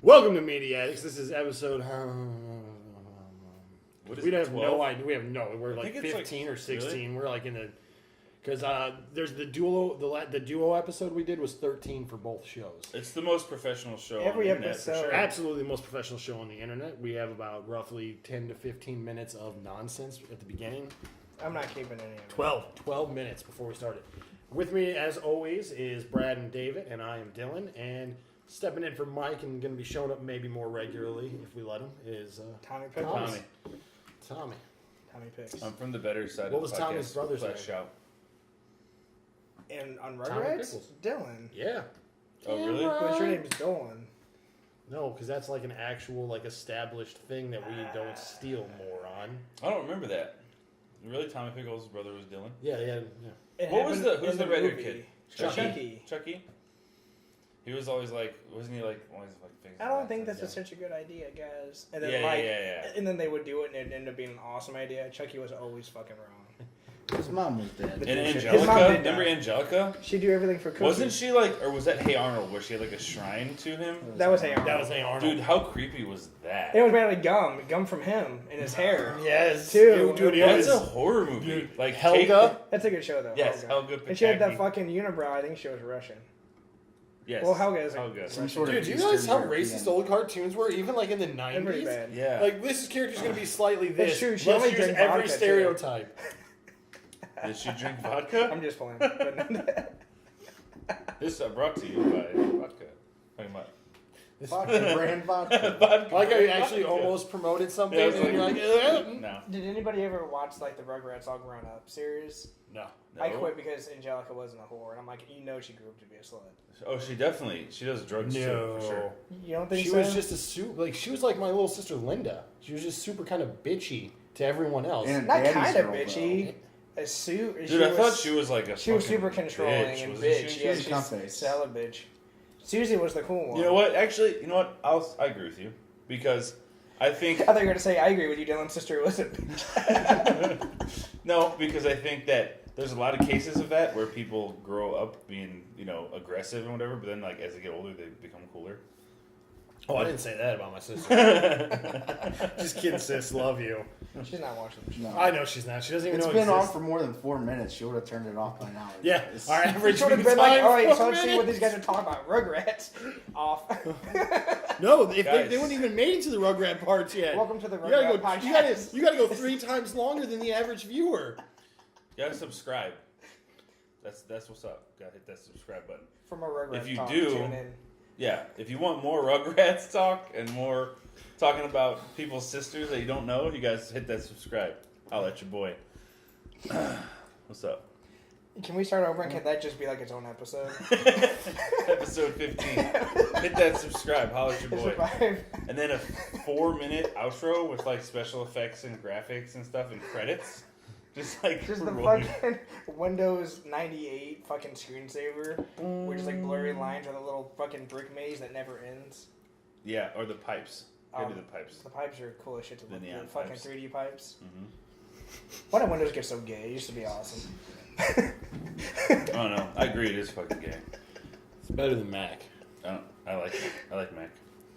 Welcome to Media Addicts. This is episode. We have 12? no idea. We're like 15 or 16. Really? We're like in the because there's the duo episode we did was 13 for both shows. It's the most professional show Every on the internet, for episode. sure. Absolutely the most professional show on the internet. We have about roughly 10 to 15 minutes of nonsense at the beginning. I'm not keeping any of it. 12 minutes before we started. With me, as always, is Brad and David, and I am Dylan. And stepping in for Mike and going to be showing up maybe more regularly if we let him is Tommy Picks. Tommy. Tommy Picks. I'm from the better side What of was the Tommy's podcast. brother's Flash name? Shout. And on Tommy Rugrats, Pickles. Dylan. Yeah. Oh, really? But your name's Dolan. No, because that's like an actual like established thing that we don't steal more on. I don't remember that. Really? Tommy Pickles' brother was Dylan? Yeah. It What was happened who's in the red-haired movie. kid? Chucky. Chucky? He was always like, wasn't he like, always like fixing I don't think that's glasses? such a good idea, guys. And then Yeah. and then they would do it, and it ended up being an awesome idea. Chucky was always fucking wrong. His mom was dead. And His mom Angelica? did Remember die. Angelica? She'd do everything for cookies. Wasn't she like, or was that Hey Arnold, where she had like a shrine to him? That was Hey Arnold. That was Hey Arnold. Dude, how creepy was that? It was mainly gum from him in his hair. Yes. Too. Dude, That's it a was horror movie. Like Helga. That's a good show, though. Yes, Helga. Helga. And she had that Pataki. fucking unibrow. I think she was Russian. Yes. Well, Helga is Helga. Some sort Dude, of do you realize how Eastern racist European. old cartoons were, even like in the They're pretty 90s? bad. Yeah. Like, this character's going to be slightly this. It's true, she Let's only use drank every vodka, too. stereotype. Did she drink vodka? I'm just playing. But This is brought to you by vodka. Talking about Vodka, brand vodka. vodka. Like I actually almost promoted something, Yeah, I was and you're like, like, No. did anybody ever watch like the Rugrats All Grown Up series? no. I quit because Angelica wasn't a whore, and I'm like, she grew up to be a slut. Oh, she does drugs too, for sure. You don't think She so? was just she was like my little sister Linda. She was just super kind of bitchy to everyone else. And not Daddy's kind of girl, bitchy. Dude, I thought she was like a She was fucking super controlling bitch, and wasn't bitch. she? Yeah, She's a cunt face. she's hella bitch. Susie was the cool one. You know what? Actually, I agree with you because I think I thought you were going to say, I agree with you, Dylan's sister was a bitch. no, because I think that there's a lot of cases of that where people grow up being, aggressive and whatever, but then like as they get older, they become cooler. Oh, I didn't say that about my sister. Just kidding, sis. Love you. She's not watching the show. No. I know she's not. She doesn't even It's know been it on exists. for more than 4 minutes. She would have turned it off by now. Yeah, It's- our average It would have view been like, time, all right, 4 so let's see what these minutes. guys are talking about. Rugrats. Off. No, if Guys. they wouldn't even made it to the Rugrat parts yet. Welcome to the You gotta Rugrat go. podcast. You gotta go 3 times longer than the average viewer. You gotta subscribe. That's what's up. Gotta hit that subscribe button. From a Rugrats If you talk, do- tune in. Yeah, if you want more Rugrats talk and more talking about people's sisters that you don't know, you guys hit that subscribe. I'll let your boy. What's up? Can we start over and can that just be like its own episode? Episode 15. Hit that subscribe. Holla at your boy. Survive. And then a 4-minute outro with like special effects and graphics and stuff and credits. Just like Just the rolling. fucking Windows 98 fucking screensaver, which is like blurry lines with a little fucking brick maze that never ends. Yeah, or the pipes. Maybe the pipes. The pipes are cool as shit to The look neon at. Fucking pipes. 3D pipes. Mm-hmm. Why did Windows get so gay? It used to be awesome. I don't know. I agree. It is fucking gay. It's better than Mac. I like Mac.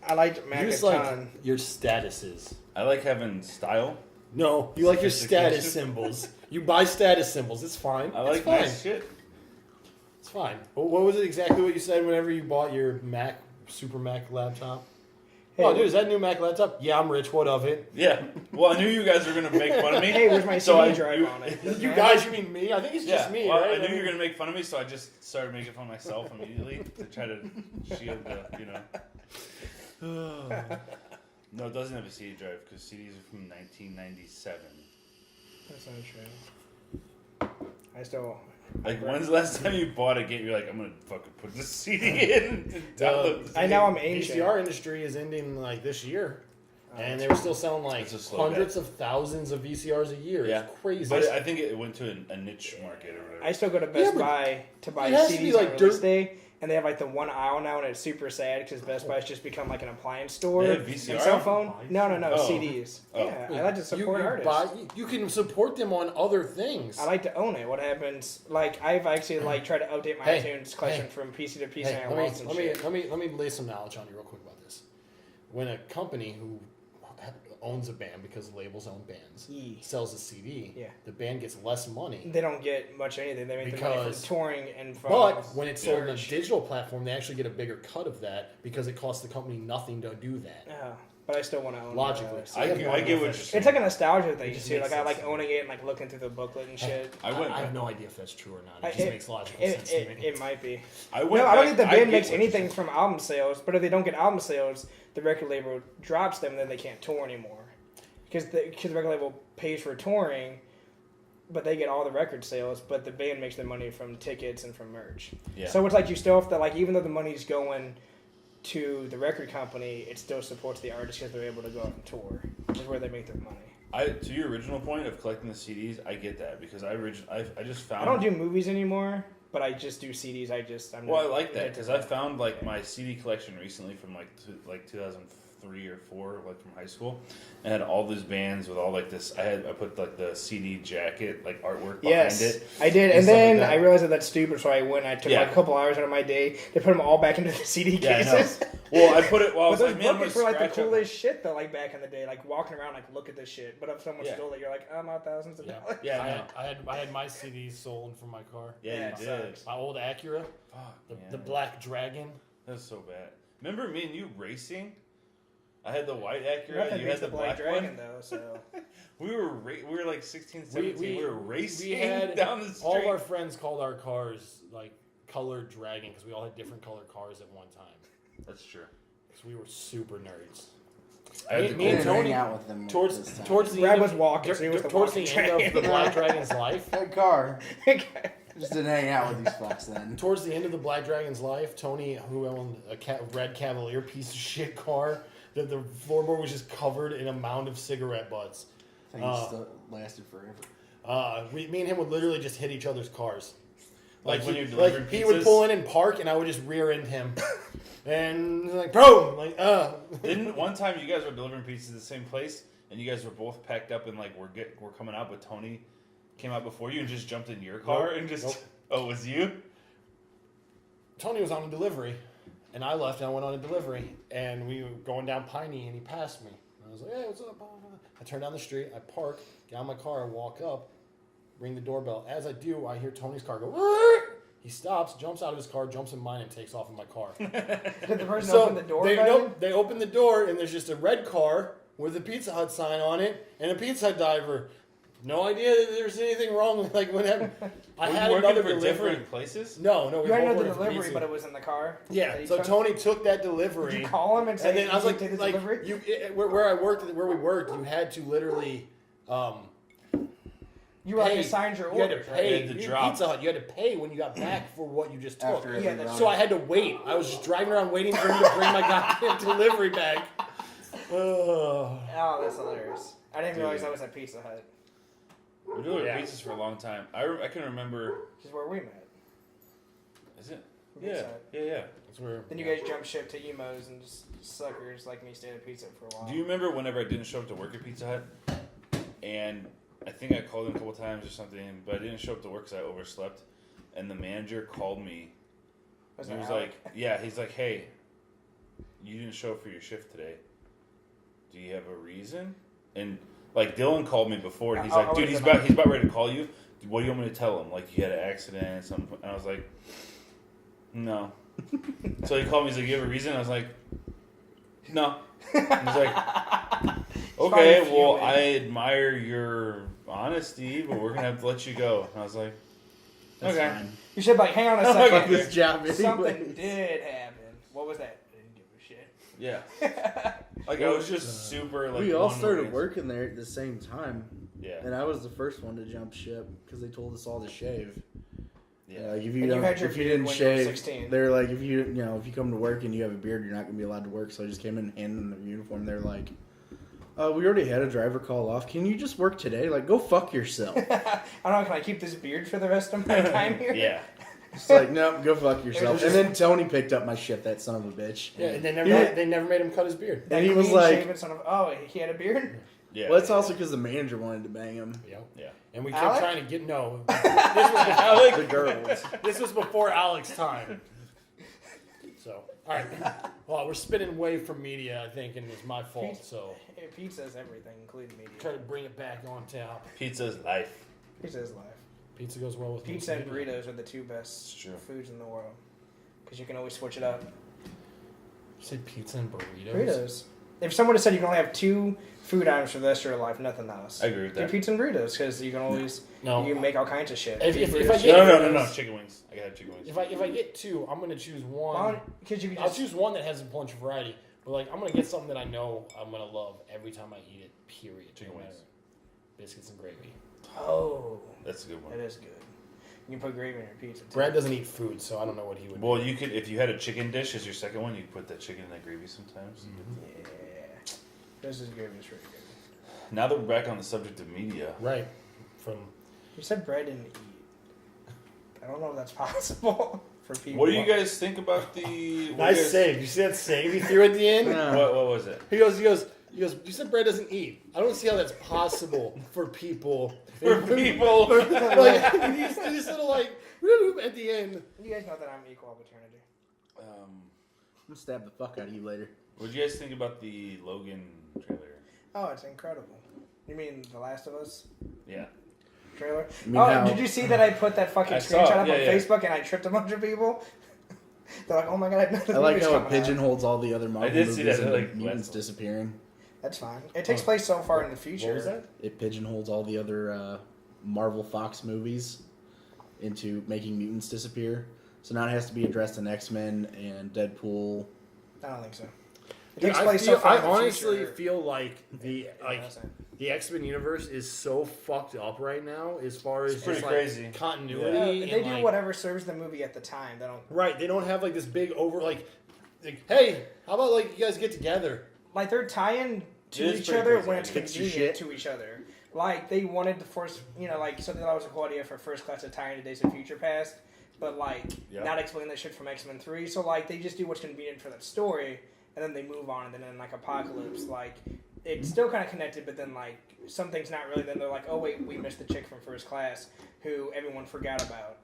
I liked Mac You a just like ton. your statuses. I like having style. No, you like your status Sophistication. symbols. You buy status symbols. It's fine. I it's like fine. nice shit. It's fine. But what was it exactly what you said whenever you bought your Mac, Super Mac laptop? Hey, Oh, dude, is that a new Mac laptop? Yeah, I'm rich. What of it? Yeah. Well, I knew you guys were gonna make fun of me. Hey, where's my So CD I- drive you- on it? You guys, you mean me? I think it's Yeah. just me, Well, right? I knew you were gonna make fun of me, so I just started making fun of myself immediately to try to shield the, No, it doesn't have a CD drive because CDs are from 1997. That's not true. I still. Like, when's the last time you bought a game? You're like, I'm gonna fucking put this CD in and download this I game. know I'm ancient. VCR industry is ending like this year. And they were still selling like It's a slow hundreds of thousands of VCRs a year. Yeah. It's crazy. But I think it went to a niche market or whatever. I still go to Best Yeah, but Buy to buy it has to be CDs like on release dirt- day, and they have like the one aisle now, and it's super sad because Best Buy's just become like an appliance store. They have VCR? And cell phone? No, Oh. CDs. Oh. Yeah, I like to support artists. You can support them on other things. I like to own it. What happens? Like I've actually like tried to update my Hey, iTunes collection hey. from PC to PC. Hey, and I lost some shit. let me lay some knowledge on you real quick about this. When a company who owns a band because labels own bands Yeah. sells a CD, Yeah. the band gets less money. They don't get much of anything. They make the money from Because- touring and from. But when it's sold on a merch. digital platform, they actually get a bigger cut of that because it costs the company nothing to do that. But I still want to own Logically. it. I get what you're saying. It's like a nostalgia thing It just too. makes Like I like sense. owning it and like looking through the booklet and shit. I went. I have no idea if that's true or not. It I- just makes logical sense to me. It might be. I went No, I don't back- think the I band get makes what you're anything saying. from album sales. But if they don't get album sales, the record label drops them, and then they can't tour anymore. Because the record label pays for touring, but they get all the record sales. But the band makes their money from tickets and from merch. Yeah. So it's like you still have to like, even though the money's going to the record company, it still supports the artist because they're able to go out and tour. Is where they make their money. To your original point of collecting the CDs, I get that because I just found. I don't do movies anymore, but I just do CDs. I'm Well, I not- like that because I found like my CD collection recently from like 2003 or 4, like from high school, and had all these bands with all like this. I put like the CD jacket like artwork behind Yes, it. I did, and and stuff then like that. I realized that that's stupid, so I went. I took Yeah. like a couple hours out of my day to put them all back into the CD Yeah, I know. cases. Well, I put it. Well, I But was those like, man, I'm gonna booklets were like the scratch up- coolest shit though. Like back in the day, like walking around, like look at this shit. But if someone Yeah. stole it, you're like, I'm out thousands of Yeah. dollars. Yeah, I had my CDs sold from my car. Yeah, Yeah, you it did. sucks. My old Acura, Fuck, the man. Black Dragon. That's so bad. Remember me and you racing? I had the white Acura. Nothing You beats had the the Black black Dragon one. though. So We were like 16, 17. We were racing we had down the street. all of our friends called our cars like colored dragon because we all had different colored cars at one time. That's true. Because we were super nerds. I had Me- the me I and didn't Tony- hang out with them Towards this time. towards the Brad end was of, walking, so he was the towards the walking end of the dragon. Black Dragon's life. That car. Just didn't hang out with these fucks then. Towards the end of the Black Dragon's life, Tony, who owned a red Cavalier piece of shit car, the floorboard was just covered in a mound of cigarette butts. Things still lasted forever. Me and him would literally just hit each other's cars. Like when he, you're delivering he would pizzas? pull in and park, and I would just rear end him. And like, bro, like, Didn't one time you guys were delivering pizzas to the same place, and you guys were both packed up and like we're coming out, but Tony came out before you and just jumped in your car Nope. and just Nope. oh, it was you? Tony was on a delivery, and I left and I went on a delivery, and we were going down Piney, and he passed me. And I was like, hey, what's up? I turn down the street, I park, get out of my car, I walk up, ring the doorbell. As I do, I hear Tony's car go, "Rrrr!" He stops, jumps out of his car, jumps in mine, and takes off in my car. did the person open the door? They open the door, and there's just a red car with a Pizza Hut sign on it, and a Pizza Hut diver. No idea that there's anything wrong with like what happened. I Were you had working another for delivery. different places? No, we You were already know both the working for delivery, pizza. but it was in the car. Yeah, That you so took? Tony took that delivery. Did you call him and say, And then I was "Can you like, take this like delivery?" where I worked, where we worked, you had to literally, You were like pay. assigned your You had to orders, pay. You had to You- drop. Pizza Hut, you had to pay when you got back for what you just took. After Yeah, every that's- run. So I had to wait. I was just driving around waiting for him to bring my goddamn delivery back. Oh, that's hilarious. I didn't Dude. realize that was at Pizza Hut. We delivered Yeah. pizzas for a long time. I can remember. Which is where we met. Is it? Pizza Yeah, Hut. yeah. That's where. Then you guys jump ship to emos and just suckers like me stayed at Pizza Hut for a while. Do you remember whenever I didn't show up to work at Pizza Hut? And I think I called him a couple times or something, but I didn't show up to work because I overslept. And the manager called me. Was He that was Alec? like, yeah, he's like, hey, you didn't show up for your shift today. Do you have a reason? And like Dylan called me before, and he's I'll like, dude, leave he's it about ready to call you. What do you want me to tell him? Like, you had an accident or something? And I was like, no. So he called me. He's like, you have a reason? I was like, no. He's like, okay, Probably well, fuming. I admire your honesty, but we're gonna have to let you go. And I was like, That's okay. fine. You should like hang on a Fuck second. Fuck this job Something anyways. did happen. What was that? I didn't give a shit. Yeah. Like, I was just super, like, We all one started word. working there at the same time, Yeah. and I was the first one to jump ship because they told us all to shave. Yeah. Like if And you you don't, had your if you beard didn't when you were shave, 16. they're like, if you come to work and you have a beard, you're not gonna be allowed to work. So I just came in, handing them the uniform. They're like, We already had a driver call off. Can you just work today? Like, go fuck yourself. I don't know. Can I keep this beard for the rest of my time here? Yeah. It's like, nope, go fuck yourself. And then Tony picked up my shit, that son of a bitch. Yeah, and they Yeah. never made him cut his beard. And he was like, Clean-shaven son of, oh, he had a beard? Yeah. well, it's also because the manager wanted to bang him. Yep. Yeah. And we kept Alex? trying to get This The girls. was before Alex's time. So, all right. Well, we're spinning away from media, I think, and it's my fault. So, Pizza's everything, including media. try to bring it back on top. Pizza's life. Pizza's life. Pizza goes well with Pizza and media. burritos are the two best It's true. foods in the world. Because you can always switch it up. You said pizza and burritos? Burritos. If someone had said you can only have 2 food items for the rest of your life, nothing else. I agree with Do that. pizza and burritos, because you can always No. you can make all kinds of shit. If Beef I burritos. get- No. Chicken wings. I gotta have chicken wings. If I get 2, I'm gonna choose one. Because you can I'll just... choose one that has a bunch of variety. But like, I'm gonna get something that I know I'm gonna love every time I eat it. Period. Chicken No matter. wings. Biscuits and gravy. Oh, That's a good one. that is good. You can put gravy in your pizza, too. Brad doesn't eat food, so I don't know what he would. Well, you could if you had a chicken dish as your second one, you could put that chicken in that gravy sometimes. Yeah. This is gravy is really good. Now that we're back on the subject of media, Right. From You said bread didn't eat. I don't know if that's possible for people. what do you guys think about the? what nice do you guys- save. You see that save he threw at the end? What was it? He goes. You said bread doesn't eat. I don't see how that's possible for people. For people. like he's sort of like at the end. You guys know that I'm equal opportunity. I'm gonna stab the fuck out of you later. What do you guys think about the Logan trailer? Oh, it's incredible. You mean The Last of Us Yeah. trailer? I mean, Oh, how- did you see that I put that fucking I saw screenshot it, up yeah, on yeah. Facebook and I tripped a bunch of people? They're like, oh my god, I know this I like movie's how it coming out. pigeonholes all the other Marvel did movies see that, and like, mutants last- disappearing. That's fine. It takes place so far in the future. What was that? It pigeonholes all the other Marvel Fox movies into making mutants disappear. So now it has to be addressed in X-Men and Deadpool. I don't think so. It Dude, takes I, place feel, so far I in the honestly future. feel like It doesn't. the X-Men universe is so fucked up right now as far as It's pretty just, crazy. like, continuity. No, they and, do like, whatever serves the movie at the time. They don't Right, they don't have like this big like, hey, how about like you guys get together? like they're tying It to is each pretty other crazy. when it's Fix your convenient shit. to each other. Like they wanted to force, like something that was a cool idea for First Class to tie into Days of Future Past, but like Yeah. not explain that shit from X-Men 3. So like they just do what's convenient for that story, and then they move on. And then in like Apocalypse, like it's still kind of connected, but then like something's not really. Then they're like, oh wait, we missed the chick from First Class who everyone forgot about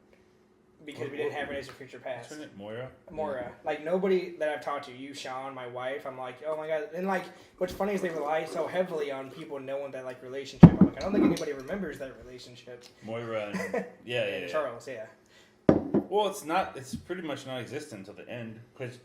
because we didn't have her Days of Future Past. What's her name? Moira? Mora. Like nobody that I've talked to, you, Sean, my wife, I'm like, oh my god. And like, what's funny is they rely so heavily on people knowing that like relationship. I'm like, I don't think anybody remembers that relationship. Moira and yeah. And Charles, yeah. Well, it's pretty much non-existent until the end because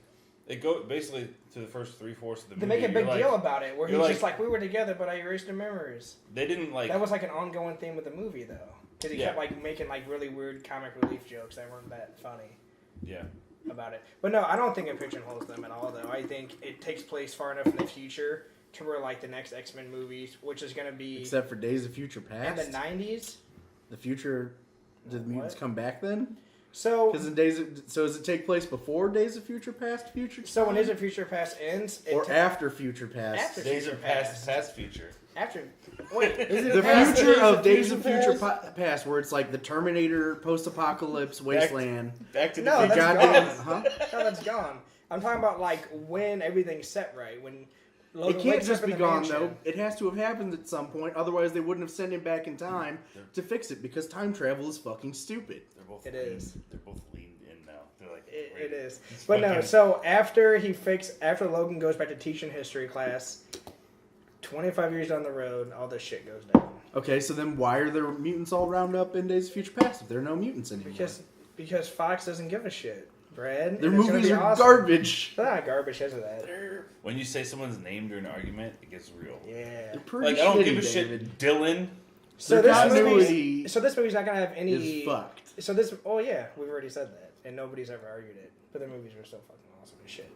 it go basically to the first 3/4 of the They movie. make a big you're deal like, about it, where he's you're just like, we were together, but I erased the memories. they didn't like That was like an ongoing theme with the movie, though, because he Yeah. kept like making like really weird comic relief jokes that weren't that funny yeah. about it. But no, I don't think it pigeonholes them at all, though. I think it takes place far enough in the future to where like the next X-Men movies, which is going to be Except for Days of Future in the Past. 90s. The future, did the mutants What? come back then? So, Because so does it take place before Days of Future Past? so when Days of Future Past ends, it or ta- after Future Past? After Days Future of past future. after wait, Is it The past future of Days Future of Future Past? Past, where it's like the Terminator, post-apocalypse wasteland. Back to the No, future. that's Goddamn, gone. huh? no, that's gone. I'm talking about like when everything's set right. When Logan It can't wakes just up in be the gone mansion. though. It has to have happened at some point. Otherwise, they wouldn't have sent him back in time to fix it because time travel is fucking stupid. They're both It leaned, is. They're both leaned in now. They're like It ready. is. It's But no, fucking- so after Logan goes back to teaching history class, 25 years down the road, all this shit goes down. Okay, so then why are there mutants all round up in Days of Future Past if there are no mutants anymore? Because Fox doesn't give a shit, Brad. Their and it's gonna movies be are awesome. garbage. They're not garbage because of that. When you say someone's name during an argument, it gets real. Yeah. They're pretty Like I don't shitty, give a David. shit, Dylan. So Their this continuity movie. So this movie's not gonna have any. is fucked. So this. Oh yeah, we've already said that, and nobody's ever argued it. But their movies are so fucking awesome as shit.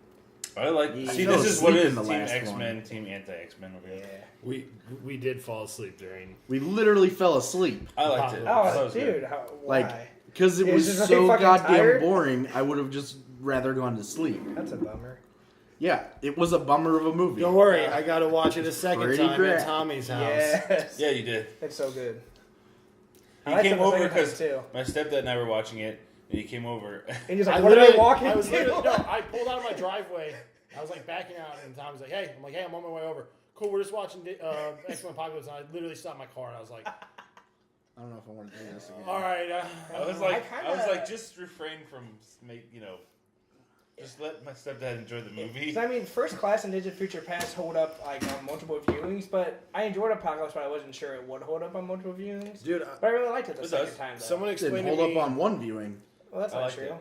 I like. Yeah, See, I fell this is what it asleep is. in the Team last X-Men, one. Team Anti-X-Men over Yeah. here. We did fall asleep during. We literally fell asleep I liked it. Oh, I thought it Oh, was dude, good. why? Like, because it Is was this so fucking goddamn tired? boring. I would have just rather gone to sleep. That's a bummer. Yeah, it was a bummer of a movie. Don't worry, I got to watch it a second Pretty time great. at Tommy's house. Yes. Yeah, you did. It's so good. He I liked came it the over second time, because too. my stepdad and I were watching it, and he came over. And he's I like, what are they literally- walking I was to? literally, no, I pulled out of my driveway. I was like backing out, and Tommy's like, "Hey," I'm like, "Hey, I'm on my way over." Cool, we're just watching X-Men Apocalypse, and I literally stopped my car, and I was like, I don't know if I want to do this again. "All right." I was like, just refrain from just let my stepdad enjoy the movie. 'Cause, I mean, First Class and Days of Future Past hold up like on multiple viewings, but I enjoyed Apocalypse, but I wasn't sure it would hold up on multiple viewings. Dude, But I really liked it the It second does. time, though. someone It didn't explained to hold me. up on one viewing. Well, that's I not liked true.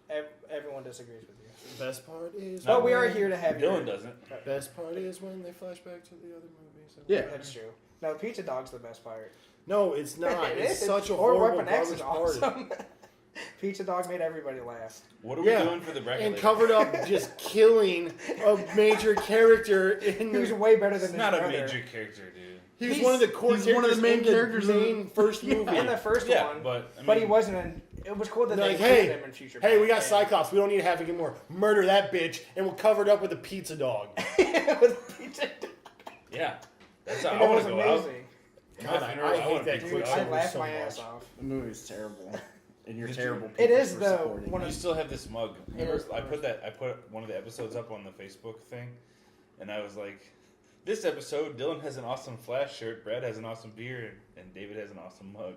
it. Everyone disagrees with you. Best part is. But we are when- here to have Dylan your... doesn't. Best part is when they flash back to the other movies. Yeah. That's true. No, Pizza Dog's the best part. No, it's not. It It's is. such a Or horrible Weapon X garbage is party. awesome. Pizza Dog made everybody laugh. What are we Yeah, doing for the bracket? And later? covered up just killing a major character in He was the. way better than It's his not a brother. major character, dude. He was he's- one of the core he's one of the main characters in of the the- main first movie. In the first Yeah, one, but I but he mean- wasn't in... It was cool that They're they like, included hey, him in Future hey, we got Past. Cyclops. We don't need to have him anymore. Murder that bitch, and we'll cover it up with a pizza dog. With Pizza Dog. Yeah, that's how And I it want was to go out. amazing. God, My I funeral, I hate want that pizza Dude, dog. I Quicksilver laughed so my much. ass off. The movie's terrible. And you're Did you- terrible. It people is, for though, supporting one it. You still have this mug. It is. I put one of the episodes up on the Facebook thing, and I was like, this episode, Dylan has an awesome Flash shirt, Brad has an awesome beer, and David has an awesome mug.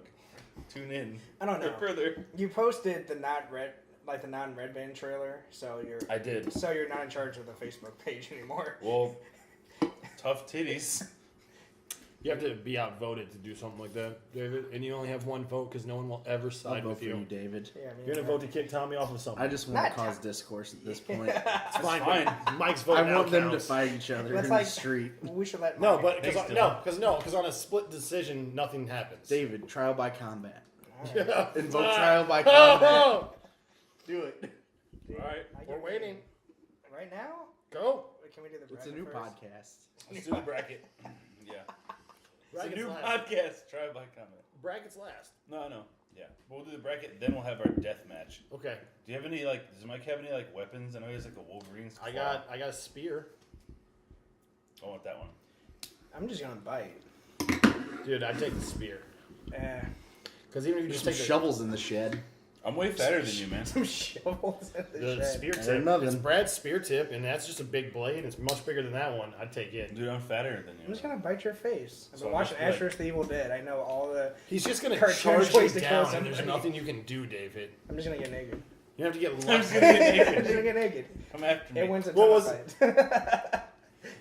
Tune in. I don't know. For further. You posted the non-red band trailer, so I did. you're not in charge of the Facebook page anymore. Well, tough titties. You have to be outvoted to do something like that, David. And you only have one vote because no one will ever I'll side vote with for you. you, David. Yeah, I mean, You're gonna vote to kick Tommy off of something. I just want Not to cause ta- discourse at this point. It's fine. fine. but Mike's vote I now want them to counts. fight each other That's in like- the street. We should let No, Mike- but Thanks, because on a split decision, nothing happens. David, trial by combat. Alright. Invoke trial by combat. Do it. All right. I get We're ready. waiting. Right now? Go. Wait, can we do the It's a bracket new first? podcast. Let's do the bracket. Yeah. It's a Brackets new last. podcast. Try by comment. Brackets last. No. Yeah. We'll do the bracket, then we'll have our death match. Okay. Do you have any, does Mike have any, weapons? I know he has, a Wolverine's claw. I got a spear. I want that one. I'm just gonna bite. Dude, I take the spear. Because even if you There's just some take shovels in the shed. I'm way fatter than you, man. Some shovels in the the shed. spear Ain't tip, nothing. it's Brad's spear tip, and that's just a big blade. It's much bigger than that one. I'd take it. Dude, I'm fatter than you. I'm just gonna bite your face. I've So been I'm watching just Asher's the Evil Dead. I know all the. He's just gonna Cartoon charge you ways to kill down, and there's somebody. nothing you can do, David. I'm just gonna get naked. You have to get I'm locked. just gonna get I'm just naked. gonna get naked. Come after me. It wins a What ton was- of fight.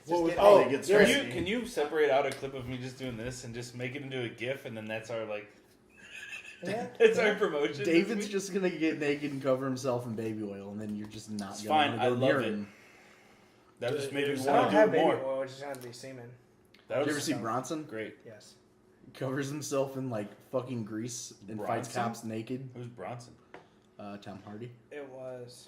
What was- get oh, naked. Can there's- you, can you separate out a clip of me just doing this and just make it into a GIF, and then that's our Yeah. it's our promotion. David's this week? just gonna get naked and cover himself in baby oil, and then you're just not It's gonna fine, wanna go I near love it. him. That just made me There's- I want don't to have do baby more. oil. It's just gonna be semen. That Did you ever was see Bronson? great. Yes. He covers himself in fucking grease and fights Bronson? cops naked. Who's Bronson? Tom Hardy. It was.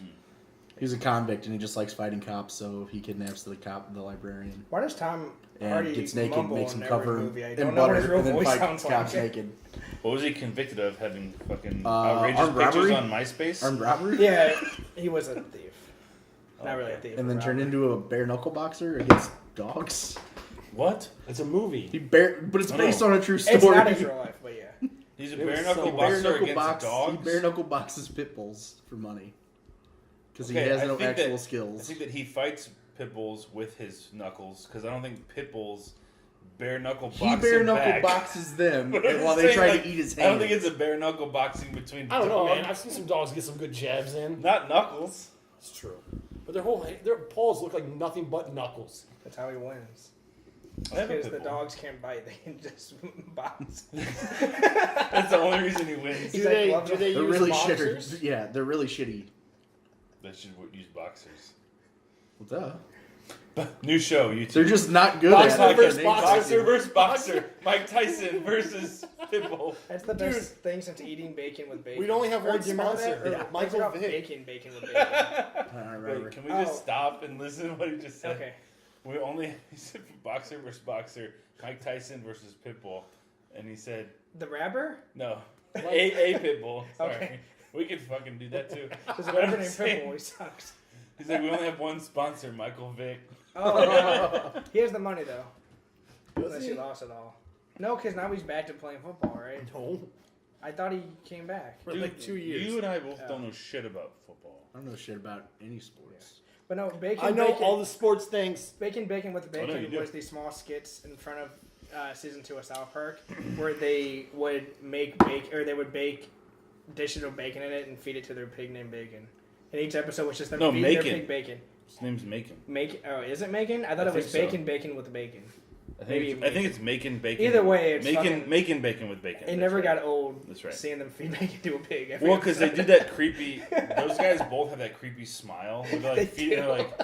He's a convict and he just likes fighting cops, so he kidnaps the librarian, Why does Tom and Hardy gets naked, mumble makes him in cover every him movie? I in don't know what his butter, real and then voice fights sounds cops like. naked. What was he convicted of? Having fucking Armed outrageous pictures robbery? on MySpace? Armed robbery. Yeah, he was a thief. Not really a thief. And then a turned robber. into a bare knuckle boxer against dogs. What? It's a movie. But it's No, based no. on a true story. It's not his real life, but yeah. He's a It was bare knuckle so- boxer against He dogs. bare knuckle boxes pit bulls for money because Okay, he has I no think actual that- I skills. think that he fights pit bulls with his knuckles because I don't think pit bulls bare knuckle box He bare him knuckle back. boxes them But I'm while they saying, try like, to eat his I hand. don't think it's a bare knuckle boxing between. I don't know, dogs. man. I've seen some dogs get some good jabs in. Not knuckles. It's true. But their paws look like nothing but knuckles. That's how he wins. I have a Because pit the bull. dogs can't bite; they can just box. That's the only reason he wins. He's Do like, they love do they They're use really boxers? shitty. Yeah, they're really shitty. They should use boxers. Well, duh. New show, YouTube. They're just not good Boxer at it. versus They- Boxer versus boxer. Mike Tyson versus Pitbull. That's the best thing since eating bacon with bacon. We'd only have Or one do you remember that? sponsor. Or Yeah, what's it Michael called? Vick. Bacon with bacon. I don't Wait, remember. can we just Oh. stop and listen to what he just said? Okay. We only he said boxer versus boxer, Mike Tyson versus Pitbull, and he said The Rabber? no, a Pitbull. Sorry, Okay. we could fucking do that too. There's a But rapper I'm named saying- Pitbull. He sucks. He's like, we only have one sponsor, Michael Vick. Oh, he has the money though. Does Unless he? he lost it all. No, because now he's back to playing football, right? No. I thought he came back. For like 2 years. You and I both don't know shit about football. I don't know shit about any sports. But no, Bacon. I know Bacon, all the sports things. Bacon with Oh, no, you Bacon do. was these small skits in front of season 2 of South Park, where they would make bacon, or they would bake dishes of bacon in it and feed it to their pig named Bacon. And each episode was just them No, feeding their Macon. pig bacon. His name's Macon. Is it Macon? I thought I it was think so. Bacon with bacon. I Maybe think it's Macon Bacon. Either way, it's Macon Bacon with bacon. It That's never right. got old. That's right. Seeing them feed bacon to a pig. Well, because they did that creepy. Those guys both have that creepy smile. Where they're They like feeding. do. They're like,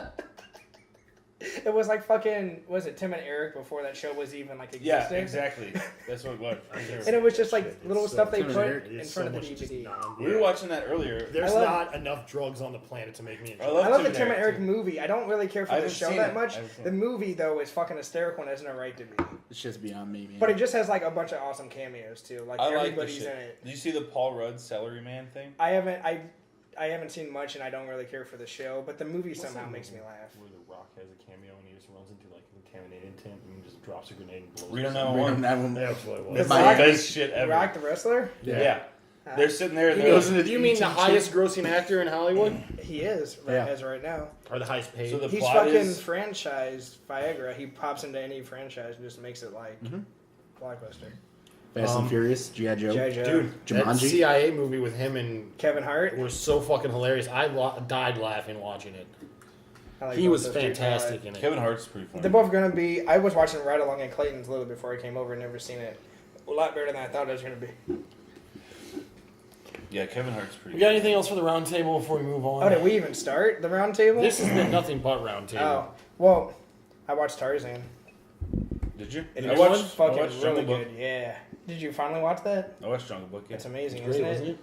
It was like fucking. Was it Tim and Eric before that show was even like yeah, existing? exactly. That's what it was. for sure. And it was just like little It's stuff so- they Tim and put Eric in It's front so of the much just DVD. We were watching that earlier. There's I love- not enough drugs on the planet to make me enjoy I it. love I love the Tim Tim and and Eric, Eric movie. I don't really care for I the haven't show seen that it. much. I haven't seen The it. movie though is fucking hysterical and has no right to be. It's just beyond me, man. But it just has like a bunch of awesome cameos too. Like I like the everybody's shit. in it. Did you see the Paul Rudd Celery Man thing? I haven't seen much and I don't really care for the show, but the movie somehow makes me laugh. Where The Rock has a cameo and he just runs into like a contaminated tent and just drops a grenade and blows Reno it. 911. That's what it The was. It's the Rock- best shit ever. Rock the wrestler? Yeah. They're sitting there. You They're mean, you mean the highest grossing actor in Hollywood? He is Yeah. as of right now. Or the highest paid? So the He's plot fucking is franchised Viagra. He pops into any franchise and just makes it like blockbuster. Fast and Furious, G.I. Joe. G.I. Joe. Dude, that Jumanji? CIA movie with him and Kevin Hart. was so fucking hilarious. I died laughing watching it. I like He both was those two. fantastic in it. Kevin Hart's pretty funny. They're both gonna be. I was watching Ride Along in Clayton's Little before I came over. Never seen it. A lot better than I thought it was gonna be. Yeah, Kevin Hart's pretty. We got anything else for the round table before we move on? Oh, did we even start the round table? This has been nothing but round table. Oh, well, I watched Tarzan. Did you? It I was watched fucking Jungle really Book. good. Yeah. Did you finally watch that? I watched Jungle Book. Yeah. It's amazing, Great, isn't wasn't it? it?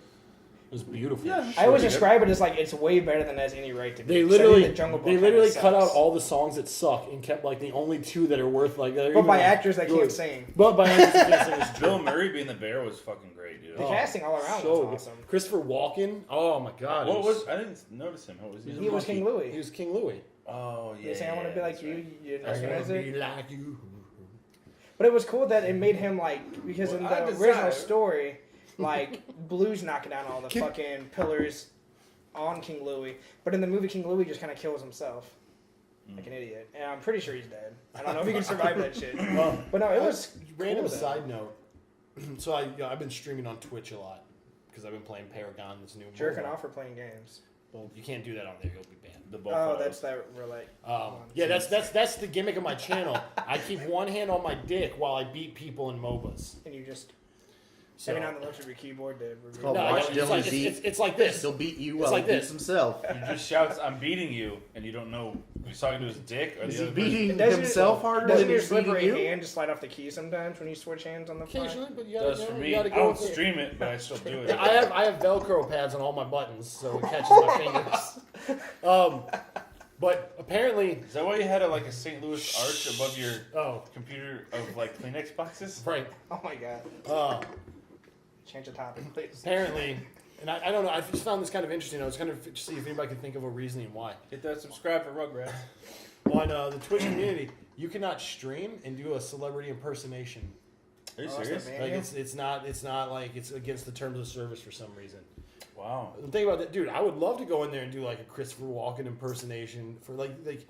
It was beautiful. Yeah. I always Pretty describe it as like it's way better than it has any right to be. They 'Cause I think literally, the Jungle Book they kinda literally cut out sucks. all the songs that suck and kept like the only two that are worth like. that are But even, by like, actors that good. can't sing. But by actors that can't sing is Bill true. Murray being the bear was fucking great, dude. The Oh, casting all around so was good. awesome. Christopher Walken. Oh my god. What it was? I didn't notice him. What was he? He was King Louis. He was King Louis. Oh yeah. They say I want to be like that's you. right. You didn't I wanna recognize be it. like you. But it was cool that it made him like because Well, in I the desire- original story, like Blue's knocking down all the fucking pillars on King Louis, but in the movie King Louis just kind of kills himself like an idiot, and I'm pretty sure he's dead. I don't know if he can survive that shit. But no, it was Random cool, though. side note. So I've been streaming on Twitch a lot because I've been playing Paragon, this new jerking mobile. off or playing games. Well, you can't do that on there. You'll be banned. The Oh, Buffalo. that's that relate. Yeah, that's the gimmick of my channel. I keep one hand on my dick while I beat people in MOBAs. And you just So, every now and then looks at your keyboard, dude. called no, Watch it's Dylan like, beat. it's like this. He'll beat you It's while like he this. beats himself. He just shouts, "I'm beating you," and you don't know if he's talking to his dick or Is the he other beating Doesn't himself it, harder doesn't than your he's beating slippery you? hand just slide off the key sometimes when you switch hands on the fly? Occasionally, but you person. gotta, Does for you me. gotta I go don't with it. stream it, but I still do it. I have Velcro pads on all my buttons, so it catches my fingers. But apparently, Is that why you had a St. Louis arch above your oh, computer of like Kleenex boxes? right. Oh my god. Change the topic, please. Apparently, and I don't know. I just found this kind of interesting. I was kind of see if anybody could think of a reasoning why. Hit that subscribe for Rugrats. On the Twitch community, you cannot stream and do a celebrity impersonation. Are you Oh, serious? that's Like it's not like it's against the terms of service for some reason. Wow. The thing about that, dude, I would love to go in there and do like a Christopher Walken impersonation for like it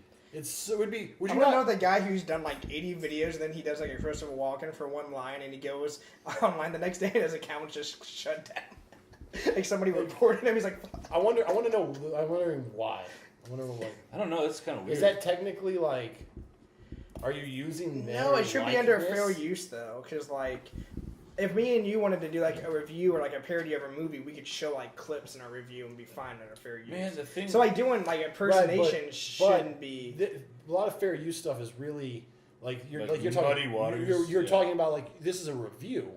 would be. Would I you want to not? know the guy who's done like 80 videos, then he does like a Christopher Walken for one line, and he goes online the next day and his account just shut down. Like somebody reported him. He's like, I want to know. I'm wondering why. I wonder what. I don't know. That's kind of weird. Is that technically like? Are you using their no, it should be under likeness? fair use though, because like. If me and you wanted to do like a review or like a parody of a movie, we could show like clips in our review and be fine under fair use. Man, the thing. So like doing like impersonation but shouldn't be. A lot of fair use stuff is really like you're Like talking Muddy Waters, You're yeah. talking about like this is a review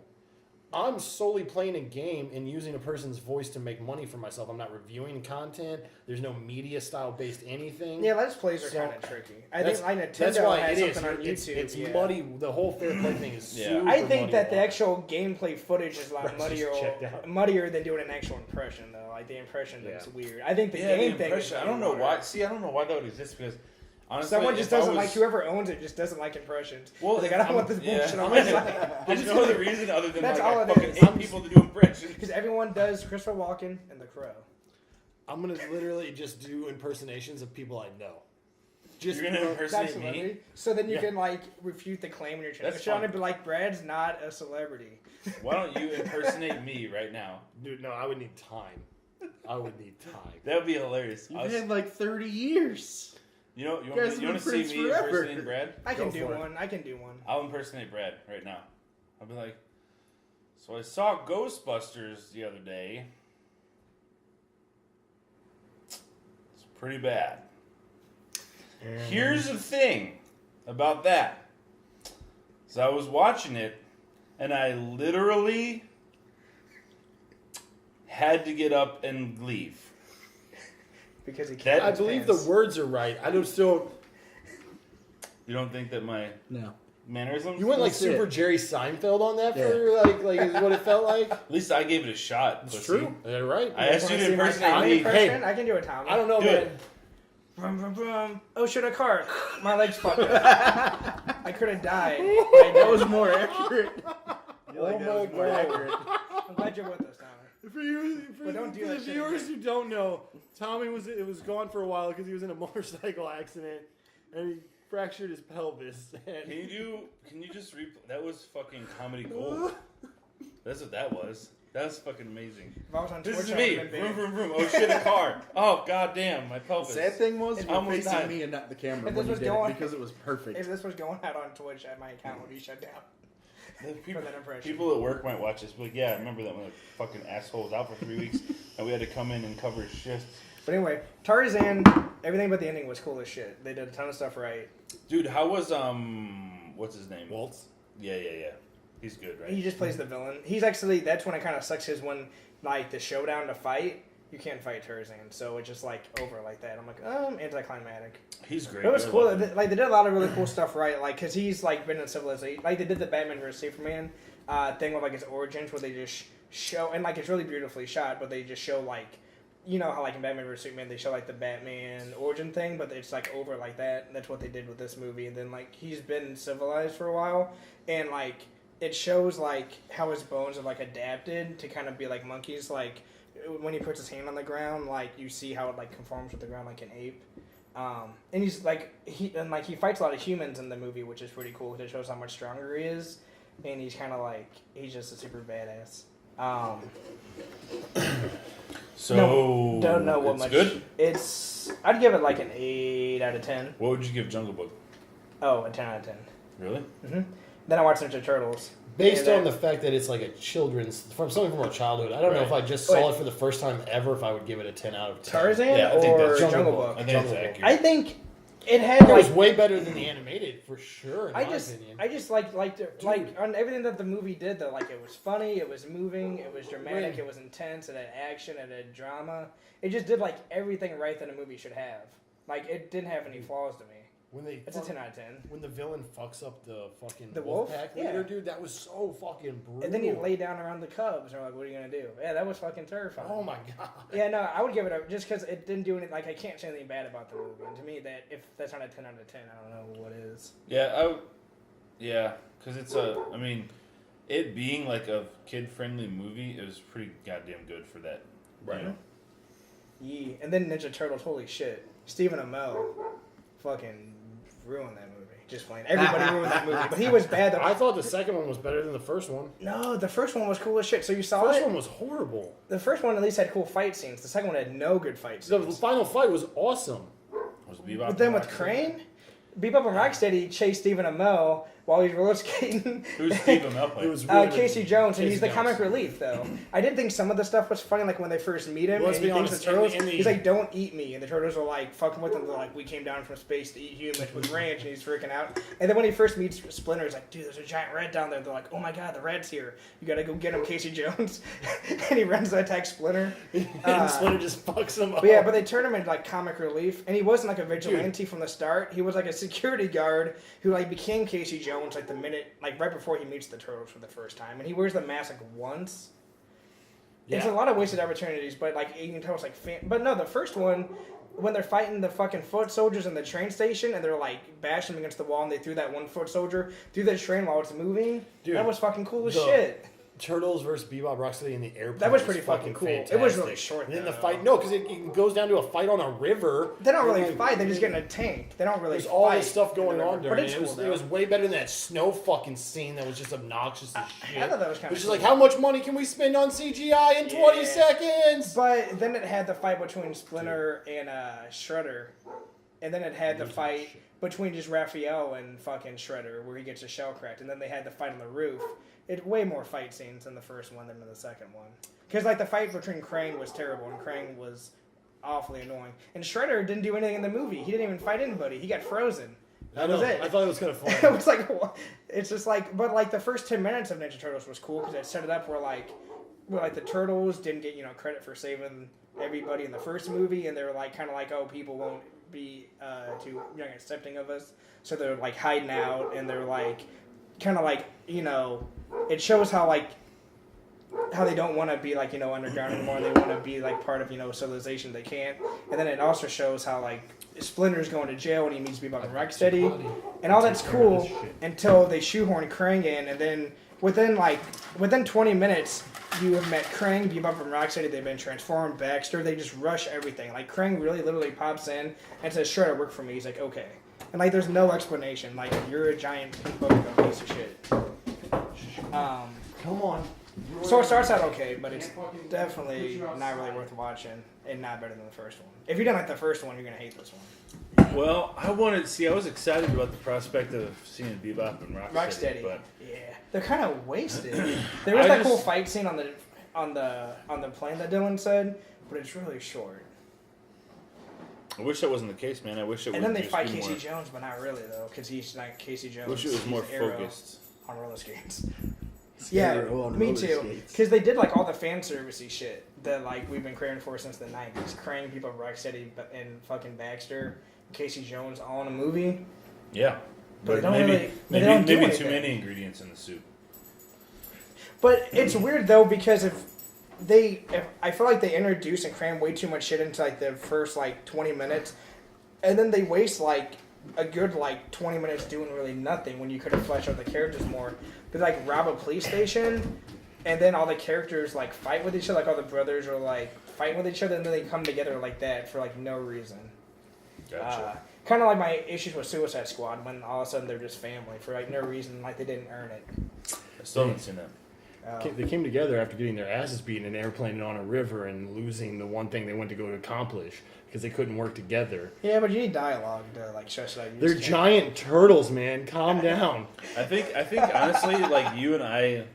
I'm solely playing a game and using a person's voice to make money for myself. I'm not reviewing content. There's no media style based anything. Yeah, let's plays are So, kind of tricky. I think like that's Nintendo why has it is. something on YouTube. It's yeah. muddy. The whole fair play thing is Yeah. super I think that the muddy. actual gameplay footage is a lot Right, just checked out. muddier than doing an actual impression, though. Like the impression thing's weird. I think the Yeah, game the thing. impression. Is I don't know weird. why. See, I don't know why that would exist because honestly, Someone just if I doesn't was- like whoever owns it. Just doesn't like impressions. Well, Like, I don't want this bullshit on my site. There's no other reason other than That's like all I it fucking is. hate people to do impressions. Because everyone does Christopher Walken and The Crow. I'm gonna literally just do impersonations of people I know. Just You're gonna That's impersonate me? celebrity. So then you Yeah. can like refute the claim when you're trying That's to fun. be like, Brad's not a celebrity. Why don't you impersonate me right now? dude. No, I would need time. I would need time. That would be hilarious. You've had like 30 years. You know, you guys want have to been see friends me forever. impersonating Brad? I can Go do for it. one. I can do one. I'll impersonate Brad right now. I'll be like, so I saw Ghostbusters the other day. It's pretty bad. Here's the thing about that. So I was watching it, and I literally had to get up and leave. Because he That- can't. I believe the words are right. I don't still. You don't think that my No. mannerisms? You went like That's super it. Jerry Seinfeld on that Yeah. for like is what it felt like. At least I gave it a shot. It's pussy. true. Yeah, right. I asked you to See my impersonate Tommy me. impression? Hey. I can do a Tommy. I don't know, Do man. it. Vroom, vroom, vroom. Oh shit, a car. My legs fucked up. I could have died. I That know. was more accurate. Oh my God. I'm glad you're with us, Tommy. For don't do the that shit viewers again. who don't know, Tommy was gone for a while because he was in a motorcycle accident and he fractured his pelvis. And Can you just that was fucking comedy gold. That's what that was. That was fucking amazing. If I was on This Twitch, is I me. would've been Vroom, big. vroom, vroom. Oh shit, a car. Oh goddamn, my The pelvis. sad thing was you were Almost facing died. me and not the camera If when this you was did going- it because it was perfect. If this was going out on Twitch, my account would be shut down The people, for that impression. people at work might watch this, but yeah, I remember that when the fucking asshole was out for 3 weeks and we had to come in and cover his shifts. But anyway, Tarzan, everything but the ending was cool as shit. They did a ton of stuff right. Dude, how was what's his name? Waltz. Yeah. He's good, right? He just plays the villain. He's actually, that's when it kind of sucks, is when, like, the showdown to fight, you can't fight Tarzan. So it's just, like, over like that. I'm like, anticlimactic. He's great. It was I cool. love him. Like, they did a lot of really cool stuff right. Like, because he's, like, been in Civilization. Like, they did the Batman vs. Superman thing with, like, his origins where they just show, and, like, it's really beautifully shot, but they just show, like, you know how, like, in Batman vs. Superman, they show, like, the Batman origin thing, but it's, like, over like that. That's what they did with this movie. And then, like, he's been civilized for a while, and, like, it shows, like, how his bones have, like, adapted to kind of be like monkeys. Like, when he puts his hand on the ground, like, you see how it, like, conforms with the ground like an ape. And he's, like, he fights a lot of humans in the movie, which is pretty cool, because it shows how much stronger he is. And he's kind of, like, he's just a super badass. So Don't know what it's much. good. I'd give it, like, an 8 out of 10. What would you give Jungle Book? Oh, a 10 out of 10. Really? Then I watched Ninja Turtles. Based And, on the fact that it's like a children's from something from our childhood, I don't know Right. if I just saw Wait. it for the first time ever. If I would give it a 10 out of 10. Tarzan Yeah, I think or that's Jungle, Jungle Book? Book. I think Jungle it's Book. accurate. I think it had, It like, was way better than the animated, for sure. In my opinion. I just liked it, like, on everything that the movie did, though. Like, it was funny, it was moving, it was dramatic, Wait. it was intense, it had action, it had drama. It just did, like, everything right that a movie should have. Like, it didn't have any flaws to me. when they It's a 10 out of 10. when the villain fucks up the fucking The wolf? Wolfpack Yeah. leader, dude, that was so fucking brutal. And then he lay down around the cubs, and we're like, what are you gonna do? Yeah, that was fucking terrifying. Oh my god. Yeah, no, I would give it a, just because it didn't do anything, like, I can't say anything bad about the movie. And to me, that, if that's not a 10 out of 10, I don't know what is. Yeah, because it's I mean, it being like a kid-friendly movie, it was pretty goddamn good for that. Right. You know? Yeah, and then Ninja Turtles, holy shit. Stephen Amell fucking ruined that movie. Just playing. Everybody ruined that movie. But he was bad though. I thought the second one was better than the first one. No, the first one was cool as shit. So you The saw first it? one was horrible. The first one at least had cool fight scenes. The second one had no good fight The scenes. final fight was awesome. Was Bebop But then and with Rocksteady? Crane, Bebop and Rocksteady chased Stephen Amell while he's roller skating. Who's keeping him up? It was Casey Jones, and he's the Casey comic Jones. relief, though. I did think some of the stuff was funny, like when they first meet him, Let's and he be thinks honest, the turtles, in the- he's like, don't eat me, and the turtles are like, fucking with him, they're like, we came down from space to eat humans with ranch, and he's freaking out. And then when he first meets Splinter, he's like, dude, there's a giant red down there. They're like, oh my god, the red's here. You gotta go get him, Casey Jones. And he runs to attack Splinter. And Splinter just fucks him up. But yeah, but they turned him into like comic relief, and he wasn't like a vigilante from the start. He was like a security guard who like became Casey Jones like the minute, like right before he meets the turtles for the first time, and he wears the mask like once. Yeah. It's a lot of wasted opportunities, but like you can tell it's like, but no, the first one when they're fighting the fucking foot soldiers in the train station and they're like bashing them against the wall and they threw that one foot soldier through the train while it's moving. Dude, that was fucking cool as the- shit. Turtles versus Bebop Rocksteady in the airplane. That was pretty fucking cool. Fantastic. It was really short, And then though. the fight, no, because it goes down to a fight on a river. They don't really And, fight. They just get in a tank. They don't really. There's all fight this stuff going in the on river. during But it. it's cool, It was way better than that snow fucking scene that was just obnoxious as shit. I thought that was kind Which of is like, how much money can we spend on CGI in 20 Yeah. seconds? But then it had the fight between Splinter and Shredder, and then it had the fight between just Raphael and fucking Shredder, where he gets a shell cracked, and then they had the fight on the roof. It way more fight scenes in the first one than in the second one. Because like the fight between Krang was terrible, and Krang was awfully annoying. And Shredder didn't do anything in the movie. He didn't even fight anybody. He got frozen. That was it. I thought it was kind of It funny. was like, it's just like, but like the first 10 minutes of Ninja Turtles was cool because it set it up where like the Turtles didn't get credit for saving everybody in the first movie, and they were like kind of like, oh, people won't be too accepting of us, so they're like hiding out, and they're like kind of like it shows how like how they don't want to be like underground anymore. They want to be like part of civilization. They can't, and then it also shows how like Splinter's going to jail when he meets Bebop and Rocksteady, and all that's cool until they shoehorn Krang in, and then within 20 minutes you have met Krang, Bebop and Rocksteady. They've been transformed. Baxter. They just rush everything. Like Krang really literally pops in and says, "Shredder, work for me." He's like, "Okay," and like there's no explanation. Like you're a giant pink Pokemon piece of shit. Come on. So it starts out okay, but it's definitely not really worth watching, and not better than the first one. If you didn't like the first one, you're gonna hate this one. Well, I was excited about the prospect of seeing Bebop and Rocksteady, but Yeah, they're kind of wasted. There was I that cool just- fight scene on the plane that Dylan said, but it's really short. I wish that wasn't the case, man. I wish it would. And then they just fight be Casey more, Jones, but not really though, because he's not Casey Jones. Wish it was more he's Arrow focused. on roller skates. Yeah, Yeah, on me roller too. skates. Because they did like all the fan servicey shit that like we've been craving for since the '90s. Krang, People of Rocksteady, and fucking Baxter, Casey Jones, all in a movie. Yeah, But they but don't maybe really- they don't do maybe anything. too many ingredients in the soup. But it's weird though because if I feel like they introduce and cram way too much shit into like the first like 20 minutes, and then they waste like a good like 20 minutes doing really nothing when you could have fleshed out the characters more. They like rob a police station, and then all the characters like fight with each other, like all the brothers are like fighting with each other, and then they come together like that for like no reason. Gotcha. Kind of like my issues with Suicide Squad when all of a sudden they're just family for like no reason, like they didn't earn it. I still haven't seen that. They came together after getting their asses beaten in an airplane and on a river and losing the one thing they went to go to accomplish because they couldn't work together. Yeah, but you need dialogue to like stress it out. They're giant turtles, man. Calm down. I think honestly, like you and I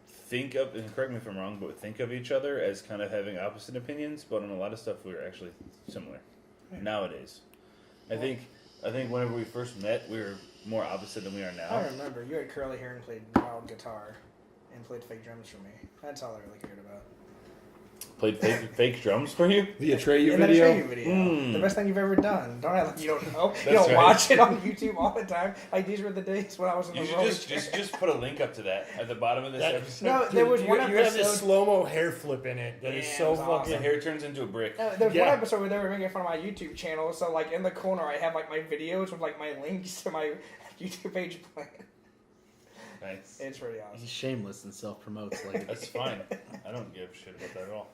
think of, and correct me if I'm wrong, but think of each other as kind of having opposite opinions, but on a lot of stuff we're actually similar. Nowadays, I think whenever we first met, we were more opposite than we are now. I remember you had curly hair and played wild guitar and played fake drums for me. That's all I really cared about. Played fake drums for you. The Atreyu In that video. Atreyu video, the best thing you've ever done. Don't act like you don't know. You That's don't right. watch it on YouTube all the time. Like these were the days when I was in You the should rolling just put a link up to that at the bottom of this That- episode. No, there was Dude, one you have this episode. slow-mo hair flip in it that is Yeah, so it was fucking... awesome. The hair turns into a brick. There's Yeah. one episode where they were making fun of my YouTube channel. So like in the corner, I have like my videos with like my links to my YouTube page playing. Nice. It's pretty awesome. He's shameless and self-promotes. Like, That's fine. I don't give a shit about that at all.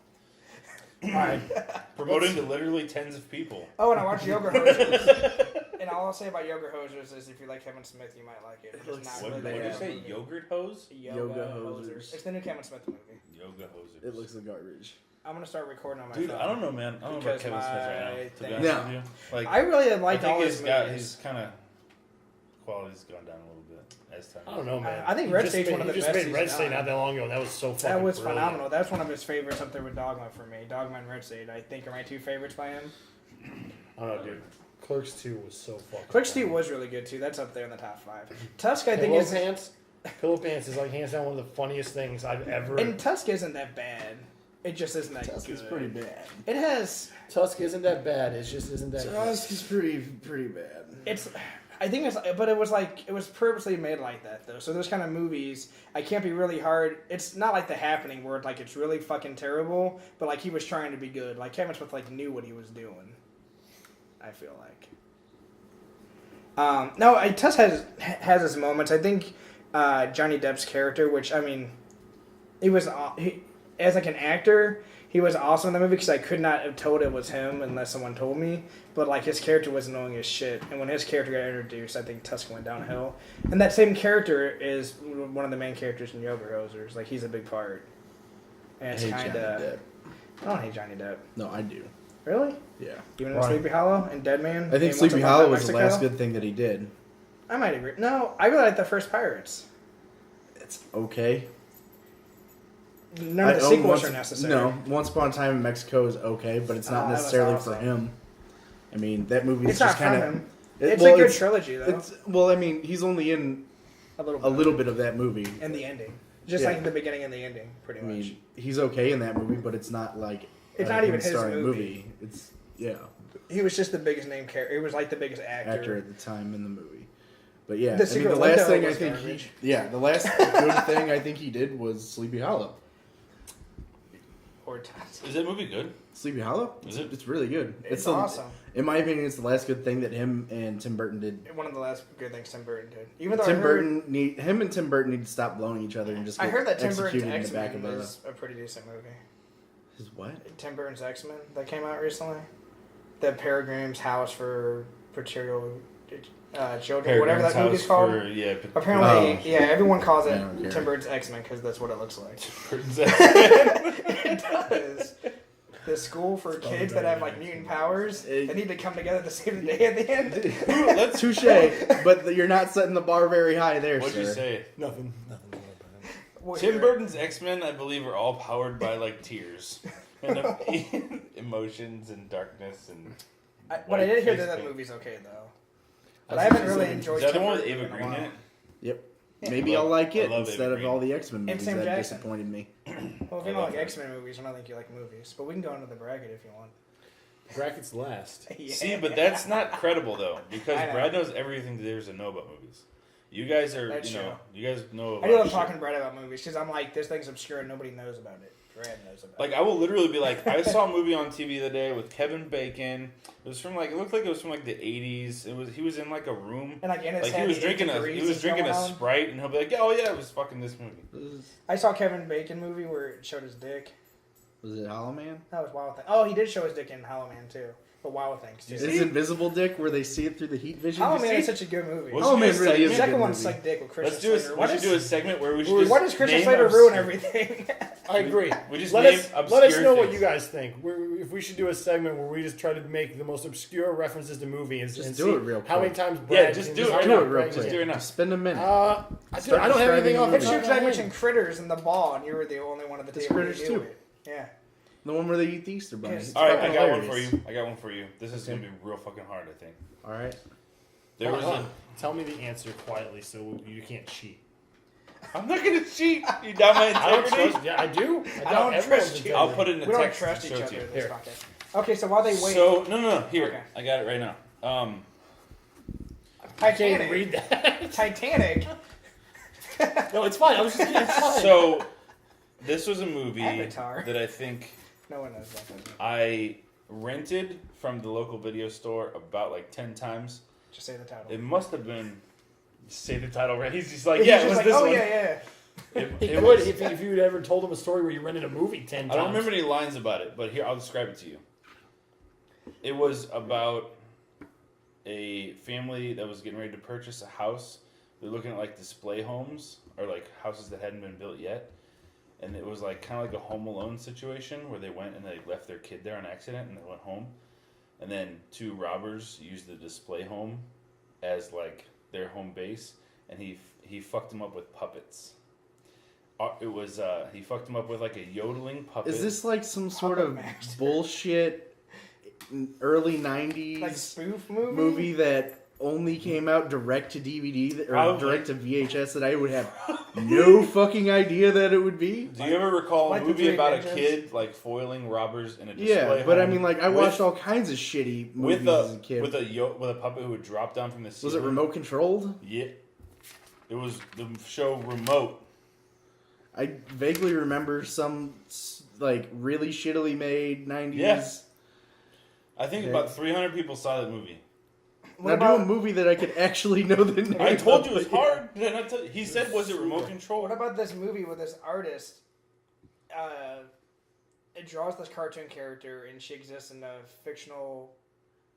Alright. Promoting to literally tens of people. Oh, and I watch Yoga Hosers. And all I'll say about Yoga Hosers is if you like Kevin Smith, you might like it. It's looks not so What really did you that say? movie. Yogurt hose? Yoga Hosers. Hosers. It's the new Kevin Smith movie. Yoga hosers. it looks like garbage. I'm gonna start recording on my Dude, phone. I don't know, man. I don't know about Because Kevin Smith right my now. To be thing- honest No. with you, like I really I like all think his he's movies. he's kind of quality's gone down a little bit as time. I don't know, man. I think He Red just State's made- one of the he just best made he's Red State done. not that long ago. That was so fucking That was brilliant. phenomenal. That's one of his favorites up there with Dogma for me. Dogma and Red State, I think, are my 2 favorites by him. I don't know, dude. Clerks 2 was so fucking Clerks 2 funny. was really good too. That's up there in the top 5. Tusk, I think, Pillow is. Pants. Pillow Pants is like hands down one of the funniest things I've ever. And Tusk isn't that bad. It just isn't that Tusk good. is pretty bad. It has. Tusk isn't that bad. It just isn't that. Tusk is pretty bad. It's. I think it's. But it was purposely made like that though. So those kind of movies, I can't be really hard. It's not like The Happening where like it's really fucking terrible, but like he was trying to be good. Like Kevin Smith like knew what he was doing. I feel like. No, Tusk has his moments. I think Johnny Depp's character, which I mean, as like an actor, he was awesome in the movie because I could not have told it was him unless someone told me. But like his character was annoying as shit, and when his character got introduced, I think Tusk went downhill. And that same character is one of the main characters in Yoga Hosers. Like he's a big part. And it's I hate kind Johnny of. Depp. I don't hate Johnny Depp. No, I do. Really? Yeah. Even in Why? Sleepy Hollow and Dead Man. I think and Once Sleepy Upon a Hollow Time was the Mexico? last good thing that he did. I might agree. No, I really like the first Pirates. It's okay. None of the I- sequels Once- are necessary. No, Once Upon a Time in Mexico is okay, but it's not that was necessarily for awesome. him. I mean, that movie is It's not just from kind him. of. It's a good trilogy, though. Well, I mean, he's only in A little a little bit of that movie. in the ending, just Yeah. like the beginning and the ending, pretty I much. mean, he's okay in that movie, but it's not like It's not even him his starring movie. It's He was just the biggest name character. He was like the biggest actor at the time in the movie. But yeah, The I mean, Secret the last Window thing I was think garbage. the last good thing I think he did was Sleepy Hollow. Or Tusk. Is that movie good? Sleepy Hollow? Is it? It's really good. It's the- awesome. In my opinion, it's the last good thing that him and Tim Burton did. One of the last good things Tim Burton did. Even though Him and Tim Burton need to stop blowing each other and just I get heard that Tim executed Burton's in the back X-Men of a. is a pretty decent movie. His what? Tim Burton's X-Men that came out recently. The Peregrine's House for Children, whatever that movie's called. Apparently, Oh. yeah, everyone calls I it don't care. Tim Burton's X-Men because that's what it looks like. It It does. The school for kids that have like mutant powers, they need to come together to save the day at the end. Let's. Touche, but you're not setting the bar very high there, What'd sir. you say? Nothing. Tim Burton's X-Men, I believe, are all powered by like tears and emotions and darkness and. But I did hear that face that paint. movie's okay though. But I haven't really enjoyed. Is that the Tim one with Burton Ava in a Green in while. it? Yep. Yeah. Maybe I I'll like it love instead Ava of Green. all the X-Men And movies Sam that Jackson. disappointed me. Well, if you I don't love like her. X-Men movies, I don't think you like movies. But we can go into the bracket if you want. Brackets last. Yeah. See, but that's not credible though, because I know. Brad knows everything there is to know about movies. You guys are, That's you know, true. you guys know. I do love shit. talking to Brad about movies because I'm like, this thing's obscure and nobody knows about it. Brad knows about Like it. I will literally be like, I saw a movie on TV the other day with Kevin Bacon. It was from like, it looked like it was from like the '80s. He was in like a room. And like in his Like head, he was 8 drinking degrees he was is drinking a going on. Sprite, and he'll be like, "Oh yeah, it was fucking this movie." I saw Kevin Bacon movie where it showed his dick. Was it Hollow Man? That was Wild Thing. Oh, he did show his dick in Hollow Man too. But Wild Things too. Is Invisible Dick where they see it through the heat vision? Hollow You Man see? is such a good movie. Let's Hollow do Man a really segment. is The a second good one's movie. Suck Dick with Christian Let's do a Slater. we What should is- do a segment where we should just Why does Christian name Slater obs- ruin everything? I agree. We just let name us let us obscure know what things. you guys think. If we should do a segment where we just try to make the most obscure references to movies Just and do see it real how many quick. times Yeah, Brad just can do it just right Do now. it real Just quick. do it now. Just spend a minute. I Start don't have anything off the describing top It's of because my I head. mentioned Critters and the ball, and you were the only one of the It's table who Critters knew too. it. Yeah. The one where they eat the Easter bunny. Yes. It's All right, I fucking got one hilarious. for you. I got one for you. This is gonna be real fucking hard, I think. All right. There was Hold a. on. Tell me the answer quietly so you can't cheat. I'm not gonna cheat. You doubt my I don't integrity. trust. Yeah, I do. I don't everyone's trust you. integrity. I'll put it in the We don't text. trust and each show it other to in you. this Here. bucket. Okay, so while they wait, So no. Here, Okay. I got it right now. I can't Titanic. read that. Titanic. No, it's fine. I was just kidding. It's fine. So this was a movie Avatar. that I think No one knows about that. I rented from the local video store about like 10 times. Just say the title. It must have been. Say the title right. He's just like, He's yeah, just it was like, this oh one. yeah. It, he it could was- if you'd ever told him a story where you rented a movie 10 times. I don't remember any lines about it, but here I'll describe it to you. It was about a family that was getting ready to purchase a house. They're looking at like display homes or like houses that hadn't been built yet, and it was like kind of like a Home Alone situation where they went and they left their kid there on accident and they went home, and then two robbers used the display home as like their home base, and he fucked them up with puppets. It was he fucked them up with like a yodeling puppet. Is this like some sort Puppet of Master. bullshit early 90s Like spoof movie? movie that only came out direct to DVD or Probably. direct to VHS that I would have no fucking idea that it would be? Do you ever recall like a the movie Three about Ninjas? a kid like foiling robbers in a display Yeah, but I home mean, like, I with- watched all kinds of shitty movies as a kid. with a puppet who would drop down from the ceiling. Was it remote controlled? Yeah, it was the show Remote. I vaguely remember some like really shittily made 90s. Yes. I think Okay. about 300 people saw that movie. What Now do about, a movie that I could actually know the name. I told you of. it was hard. Did I not tell you? He said, "Was it remote control?" what about this movie with this artist? It draws this cartoon character, and she exists in a fictional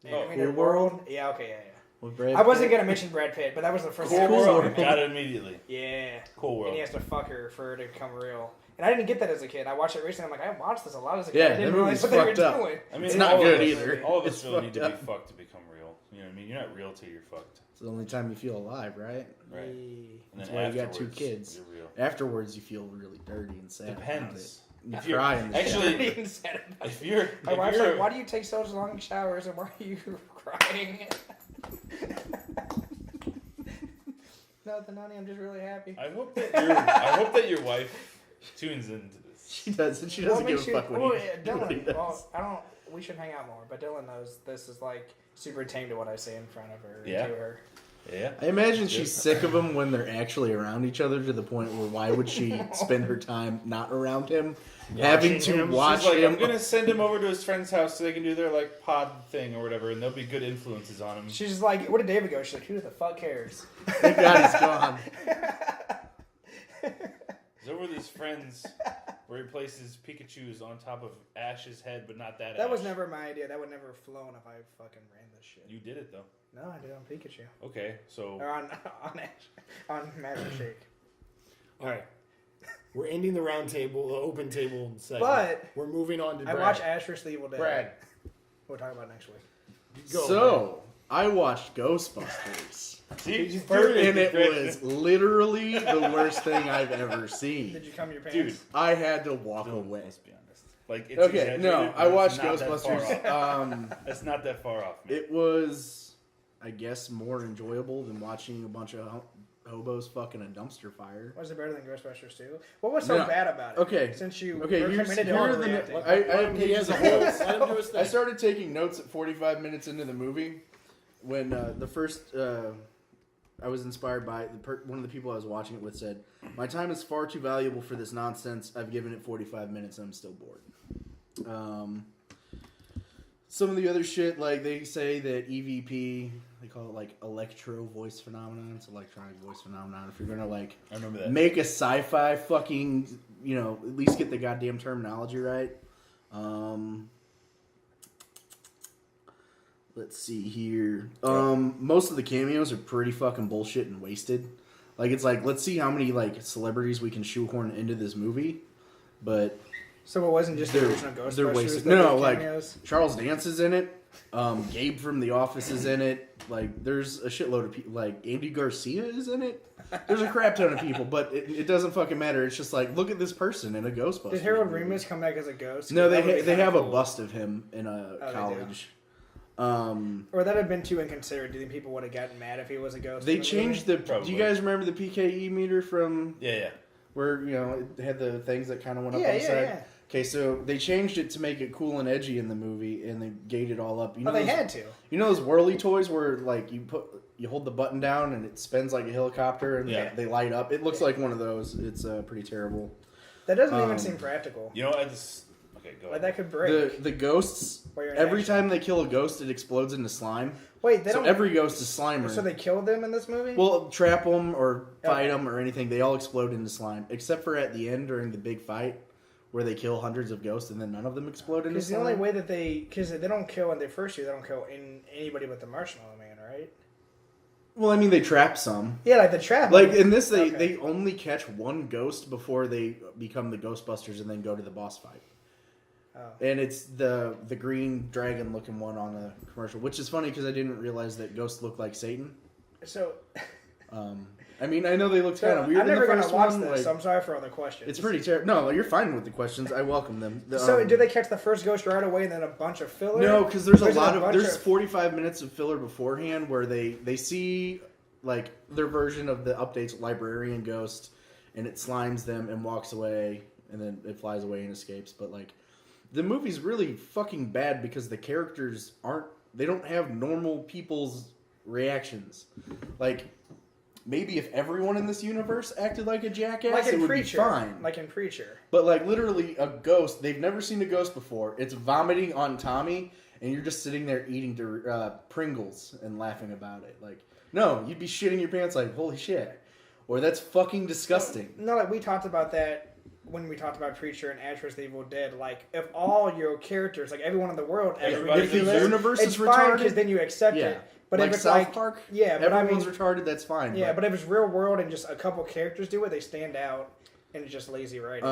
animated Cool world. World? Yeah, okay, yeah. With Brad I wasn't Pitt? gonna mention Brad Pitt, but that was the first Cool thing I saw World. him in. Got it immediately. Yeah. Cool And World. he has to fuck her for her to become real. And I didn't get that as a kid. I watched it recently. I'm like, I watched this a lot as a kid. Yeah, I didn't that realize movie's what they were fucked up. doing. I mean, It's not all of good us- either. All of us It's really need to be fucked up. fucked to become real. You know what I mean? You're not real till you're fucked. It's the only time you feel alive, right? Right. Yeah. And That's then why you got two afterwards, kids. You're real. Afterwards, you feel really dirty and sad. Depends. You If you're- cry in the actually- shower. Being sad about If it. you're, My if wife's you're like, why do you take so long showers and why are you crying? Nothing, honey. I'm just really happy. I hope that your wife tunes into this. She doesn't. She What doesn't makes give a fuck you- what well, he, Dylan, what he does. well, I don't. We should hang out more, but Dylan knows this is like super tame to what I say in front of her. Yeah. To her. Yeah. I imagine she's sick of him when they're actually around each other to the point where why would she spend her time not around him, having to him. watch She's like, him? I'm gonna send him over to his friend's house so they can do their like pod thing or whatever, and there'll be good influences on him. She's just like, where did David go? She's like, who the fuck cares? Thank God he's gone. He's over with his friends where he places Pikachu's on top of Ash's head, but not that. That was Ash. never my idea. That would never have flown if I fucking ran this shit. You did it though. No, I did on Pikachu. Okay, so Or on Ash, on Magic Shake. All right. We're ending the round table, the open table segment. But we're moving on to I Brad. watched Ash vs. the Evil Dead. Brad. We'll talk about it next week. Go, So I watched Ghostbusters, see, and it was literally the worst thing I've ever seen. Did you come your pants? Dude. I had to walk away. Let's be honest. Like, it's Okay, exaggerated, no, but I it's watched not that far Ghostbusters. off. It's not that far off, man. It was, I guess, more enjoyable than watching a bunch of hobos fucking a dumpster fire. Was it better than Ghostbusters 2? What was so No. bad about it? Okay. Since you Okay, were here's- committed to here are the- overreacting. I have He has a pages whole. of Let him do his thing. I started taking notes at 45 minutes into the movie when the first I was inspired by one of the people I was watching it with said, "My time is far too valuable for this nonsense. I've given it 45 minutes and I'm still bored." Some of the other shit, like they say that EVP, they call it like electro voice phenomenon. It's electronic voice phenomenon. If you're gonna like I remember that. make a sci-fi fucking, at least get the goddamn terminology right. Let's see here. Most of the cameos are pretty fucking bullshit and wasted. Like, it's like, let's see how many like celebrities we can shoehorn into this movie, but So it wasn't just the They're- original Ghostbusters? they're wasted. that No, did like cameos? Charles Dance is in it. Gabe from The Office is in it. Like, there's a shitload of people. Like, Andy Garcia is in it. There's a crap ton of people, but it doesn't fucking matter. It's just like, look at this person in a Ghostbusters. Did Harold movie. Ramis come back as a ghost? No, 'Cause that would be they kinda have cool. a bust of him in Oh, they do. college. Or that had been too inconsiderate. Do you think people would have gotten mad if he was a ghost? They in the changed movie? the. Probably. Do you guys remember the PKE meter from Yeah. where it had the things that kind of went up Yeah, on the yeah, side? yeah. Okay, so they changed it to make it cool and edgy in the movie, and they gated it all up. You know Oh, they those, had to. You know those whirly toys where like you hold the button down and it spins like a helicopter and Yeah. they light up. It looks like one of those. It's pretty terrible. That doesn't even Um, seem practical. You know, I just okay. Go Like ahead. that could break. The ghosts. While you're in Every action. time they kill a ghost, it explodes into slime. Wait, they So don't. every ghost is Slimer. So they killed them in this movie? Well, trap them or fight Okay. them or anything, they all explode into slime, except for at the end during the big fight where they kill hundreds of ghosts and then none of them explode into Because the slime. only way that because they don't kill in the first year, they don't kill anybody but the Marshmallow Man, right? Well, I mean, they trap some. Yeah, like the trap. Like in this, they Okay. only catch one ghost before they become the Ghostbusters and then go to the boss fight. Oh. And it's the green dragon looking one on the commercial, which is funny because I didn't realize that ghosts look like Satan. So, I mean, I know they looked kind of weird I'm in the never going first to watch one. this, Like, so I'm sorry for all the questions. it's pretty terrible. No, you're fine with the questions. I welcome them. So, do they catch the first ghost right away and then a bunch of filler? No, because there's There's there's 45 minutes of filler beforehand where they see like their version of the updates librarian ghost, and it slimes them and walks away, and then it flies away and escapes. But like, the movie's really fucking bad because the characters they don't have normal people's reactions. Like, maybe if everyone in this universe acted like a jackass, like in it would Preacher. be fine. Like in Preacher. But like literally a ghost, they've never seen a ghost before. It's vomiting on Tommy, and you're just sitting there eating Pringles and laughing about it. Like, no, you'd be shitting your pants like, holy shit. Or that's fucking disgusting. No, like we talked about that when we talked about Preacher and Ash vs. the Evil Dead. Like, if all your characters, like everyone in the world, acts Everybody ridiculous, if the universe it's is fine retarded, because then you accept yeah. it. But like if it's South like Park, yeah, but everyone's I mean, retarded. That's fine. yeah, but if it's real world and just a couple characters do it, they stand out, and it's just lazy writing.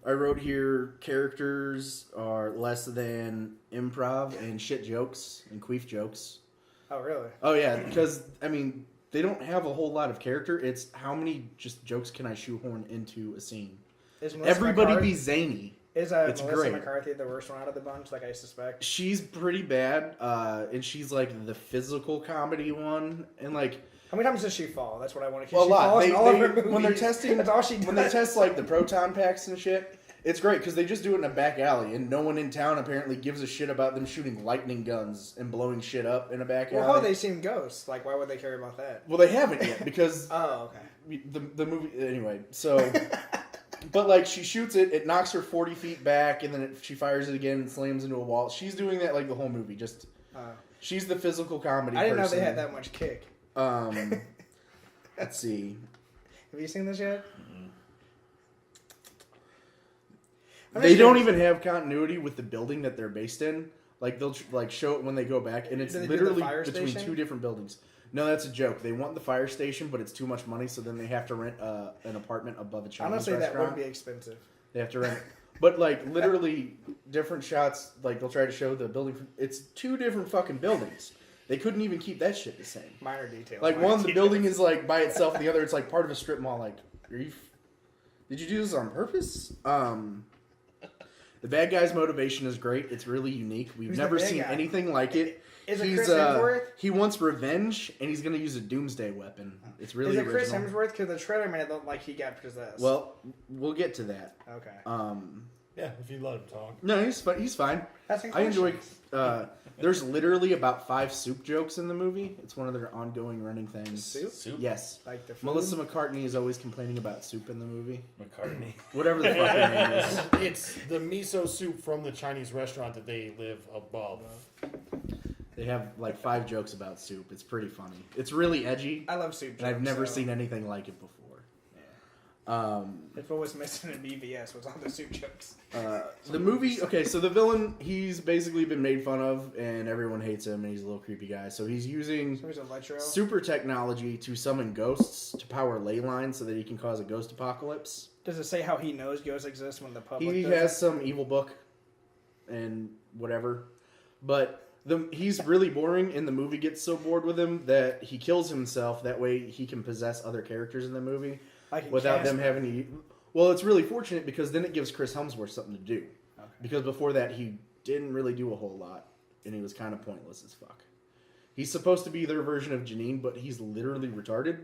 I wrote here characters are less than improv and shit jokes and queef jokes. Oh, really? Oh yeah, because I mean they don't have a whole lot of character. It's how many just jokes can I shoehorn into a scene? Is Melissa Everybody McCarthy, be zany. is it's Melissa great. McCarthy the worst one out of the bunch, like I suspect? She's pretty bad, and she's like the physical comedy one, and like How many times does she fall? That's what I want to. well, a She lot. falls They, in all of her they, when they're movies. testing, That's all she does. when they test like the proton packs and shit, it's great because they just do it in a back alley, and no one in town apparently gives a shit about them shooting lightning guns and blowing shit up in a back Well, alley. how have they seen ghosts? Like, why would they care about that? Well, they haven't yet because Oh, okay. the movie anyway. So, but like she shoots it, it knocks her 40 feet back, and then she fires it again and slams into a wall. She's doing that like the whole movie. Just she's the physical comedy. I didn't person. know they had that much kick. Let's see. Have you seen this yet? They don't even have continuity with the building that they're based in. Like they'll like show it when they go back, and it's Do they do the literally fire between station? two different buildings. No, that's a joke. They want the fire station, but it's too much money, so then they have to rent an apartment above a Chinese Honestly, that restaurant. would be expensive. They have to rent, but like literally different shots. Like they'll try to show the building. It's two different fucking buildings. They couldn't even keep that shit the same. Minor details. Like minor one, the details. building is like by itself, and the other, it's like part of a strip mall. Like, did you do this on purpose? The bad guy's motivation is great. It's really unique. We've Who's the never bad seen guy? anything like it. Is it He's, Chris Hemsworth? He wants revenge, and he's going to use a doomsday weapon. It's really Is it Chris original. Hemsworth? Because the trailer made it look like he got possessed. Well, we'll get to that. Okay. Yeah, if you let him talk. No, he's fine. He's fine. That's I enjoy. questions. There's literally about 5 soup jokes in the movie. It's one of their ongoing running things. Soup? Yes. Like the food? Melissa McCartney is always complaining about soup in the movie. McCartney. Whatever the fuck her name is. It's the miso soup from the Chinese restaurant that they live above. They have like 5 jokes about soup. It's pretty funny. It's really edgy. I love soup. And I've jokes, never so seen anything like it before. If what was missing in BVS was all the soup jokes. The movie, okay, so the villain, he's basically been made fun of, and everyone hates him, and he's a little creepy guy. So he's using So there's electro. super technology to summon ghosts to power ley lines so that he can cause a ghost apocalypse. Does it say how he knows ghosts exist when the public He doesn't? has some evil book and whatever, but he's really boring, and the movie gets so bored with him that he kills himself. That way he can possess other characters in the movie Like in without them Casper. having to. Well, it's really fortunate because then it gives Chris Hemsworth something to do. Okay. Because before that, he didn't really do a whole lot, and he was kind of pointless as fuck. He's supposed to be their version of Janine, but he's literally retarded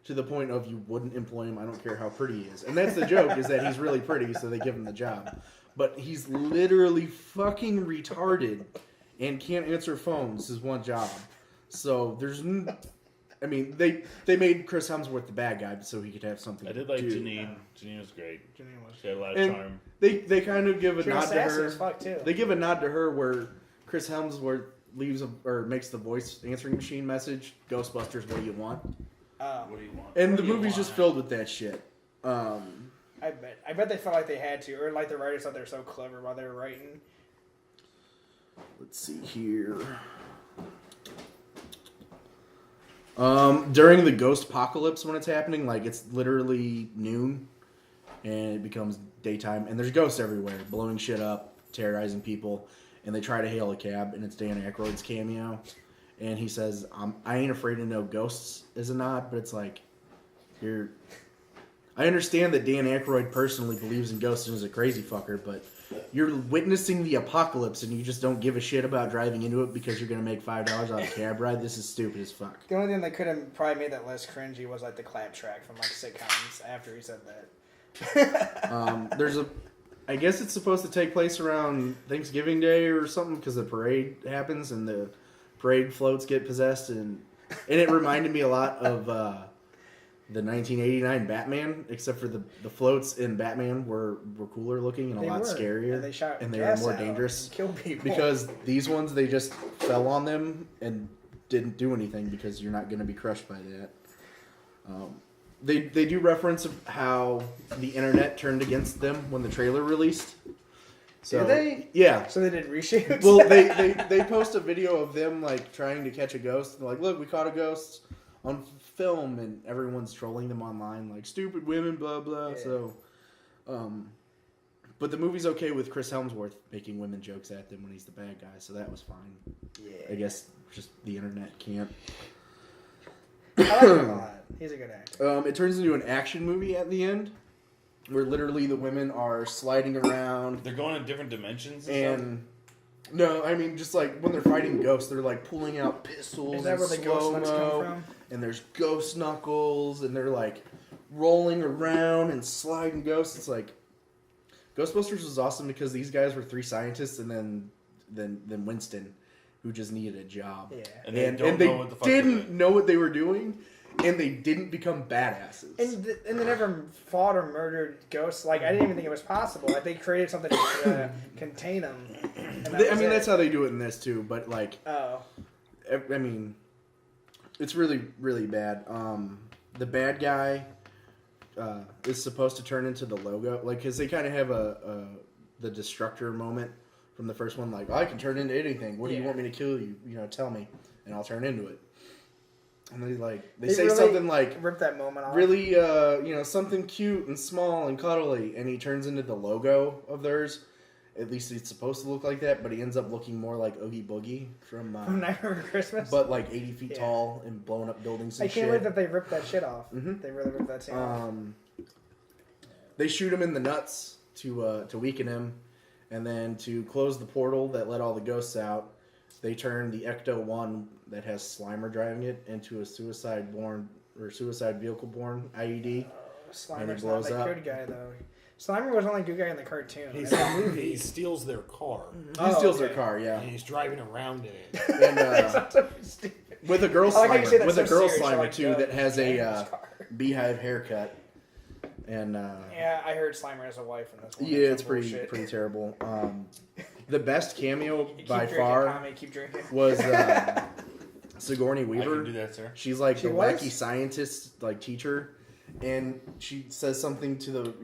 to the point of you wouldn't employ him. I don't care how pretty he is. And that's the joke, is that he's really pretty, so they give him the job. But he's literally fucking retarded and can't answer phones, his one job. So there's... I mean, they made Chris Hemsworth the bad guy so he could have something I did to like do. Janine. Janine was great. Janine was. She had a lot of And charm. they kind of give a She nod was to sassy her. as fuck too. They give a nod to her where Chris Hemsworth leaves or makes the voice answering machine message, Ghostbusters, what do you want? What do you want? And What the do you movie's want? just filled with that shit. I bet they felt like they had to, or like the writers thought they were so clever while they were writing. Let's see here. During the ghost apocalypse when it's happening, like it's literally noon and it becomes daytime and there's ghosts everywhere blowing shit up, terrorizing people, and they try to hail a cab and it's Dan Aykroyd's cameo. and he says, "I ain't afraid of no ghosts," is a nod, but it's like, I understand that Dan Aykroyd personally believes in ghosts and is a crazy fucker, but you're witnessing the apocalypse and you just don't give a shit about driving into it because you're going to make $5 on a cab ride. This is stupid as fuck. The only thing that could have probably made that less cringy was like the clap track from like sitcoms after he said that. I guess it's supposed to take place around Thanksgiving Day or something because the parade happens and the parade floats get possessed, and it reminded me a lot of the 1989 Batman, except for the floats in Batman were cooler looking and a lot scarier, and they were more dangerous. Kill people because these ones they just fell on them and didn't do anything because you're not going to be crushed by that. They do reference how the internet turned against them when the trailer released. So, did they? Yeah. So they did reshoots? Well, they post a video of them like trying to catch a ghost. They're like, look, we caught a ghost on film, and everyone's trolling them online like stupid women, blah blah. Yeah. So, but the movie's okay with Chris Hemsworth making women jokes at them when he's the bad guy, so that was fine. Yeah. I guess just the internet can't. I like him a lot. He's a good actor. It turns into an action movie at the end, where literally the women are sliding around. They're going in different dimensions and no, I mean just like when they're fighting ghosts, they're like pulling out pistols. Is that where the ghost nuts come from? And there's ghost knuckles, and they're like rolling around and sliding ghosts. It's like Ghostbusters was awesome because these guys were 3 scientists, and then Winston, who just needed a job. Yeah. And they didn't know what they were doing, and they didn't become badasses. And they never fought or murdered ghosts. Like, I didn't even think it was possible. Like, they created something to contain them. That's how they do it in this too. But like, I mean, it's really really bad. The bad guy is supposed to turn into the logo, like, because they kind of have the Destructor moment from the first one. Like, I can turn into anything. What do you want me to kill you? Tell me, and I'll turn into it. And they say really something like, rip that moment off. Really, something cute and small and cuddly, and he turns into the logo of theirs. At least it's supposed to look like that, but he ends up looking more like Oogie Boogie from Nightmare Before Christmas. But like 80 feet tall and blowing up buildings and shit. I can't believe that they ripped that shit off. Mm-hmm. They really ripped that scene off. They shoot him in the nuts to weaken him, and then to close the portal that let all the ghosts out, they turn the Ecto-1 that has Slimer driving it into a suicide vehicle born IED. Slimer's not that good guy though. Slimer was only a good guy in the cartoon. He steals their car. He steals their car, yeah. And he's driving around in it. And so stupid. with a girl Slimer, Slimer too, that has a beehive haircut. And yeah, I heard Slimer has a wife in this one. Yeah, it's pretty terrible. The best cameo by far was Sigourney Weaver. I can do that, sir. She's like the wacky scientist, like teacher, and she says something to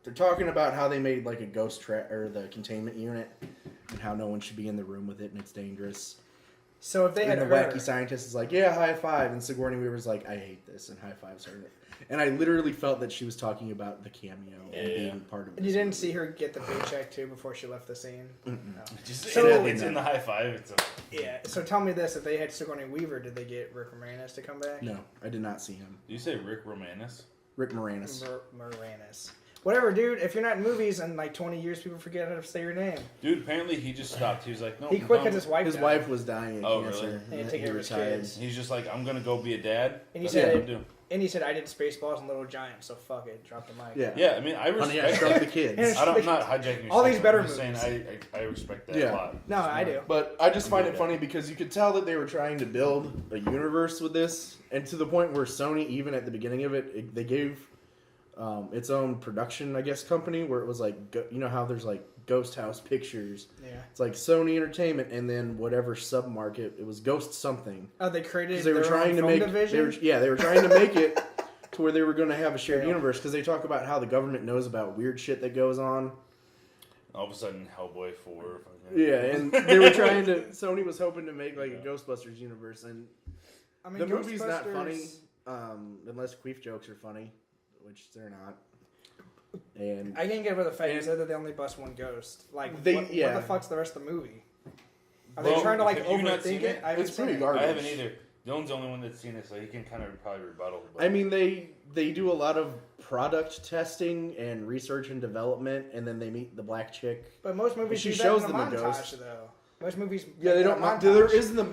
they're talking about how they made like a ghost trap or the containment unit, and how no one should be in the room with it and it's dangerous. So if they had a wacky scientist is like, yeah, high five, and Sigourney Weaver's like, I hate this, and high fives her. And I literally felt that she was talking about the cameo and being part of it. You didn't see her get the paycheck too before she left the scene? No. It's in the high five. Yeah, so tell me this, if they had Sigourney Weaver, did they get Rick Moranis to come back? No, I did not see him. Did you say Rick Moranis? Rick Moranis. Moranis. Whatever, dude. If you're not in movies in like 20 years, people forget how to say your name. Dude, apparently he just stopped. He was like, no. He quit because his wife died. His wife was dying of Really? cancer. He had to take care of his kids. He's just like, I'm going to go be a dad. And he said, I did Spaceballs and Little Giants, so fuck it. Drop the mic. Yeah, I mean, I respect Honey, I Shrunk the Kids. I'm not hijacking your all these better movies. I'm just saying I respect that a lot. No, I do. But I just find it funny because you could tell that they were trying to build a universe with this, and to the point where Sony, even at the beginning of it, they gave its own production, I guess, company, where it was like, how there's like Ghost House Pictures. Yeah. It's like Sony Entertainment, and then whatever sub-market, it was Ghost something. Oh, they created they were trying to make division? They were trying to make it to where they were going to have a shared universe, because they talk about how the government knows about weird shit that goes on. All of a sudden, Hellboy 4. Yeah, and they were trying to... Sony was hoping to make like a Ghostbusters universe, and I mean, the movie's not funny, unless queef jokes are funny, which they're not. And I can't get over the fact you said that they only bust one ghost. Like, what the fuck's the rest of the movie? Are they Well, trying to like have you not overthink seen it? it? I haven't It's seen pretty it. garbage. I haven't either. Dylan's the only one that's seen it, so he can kind of probably rebuttal. But I mean, they do a lot of product testing and research and development, and then they meet the black chick. But most movies She do shows that in a them a montage, ghost. though. Most movies. Yeah, they make don't. that a There montage. is no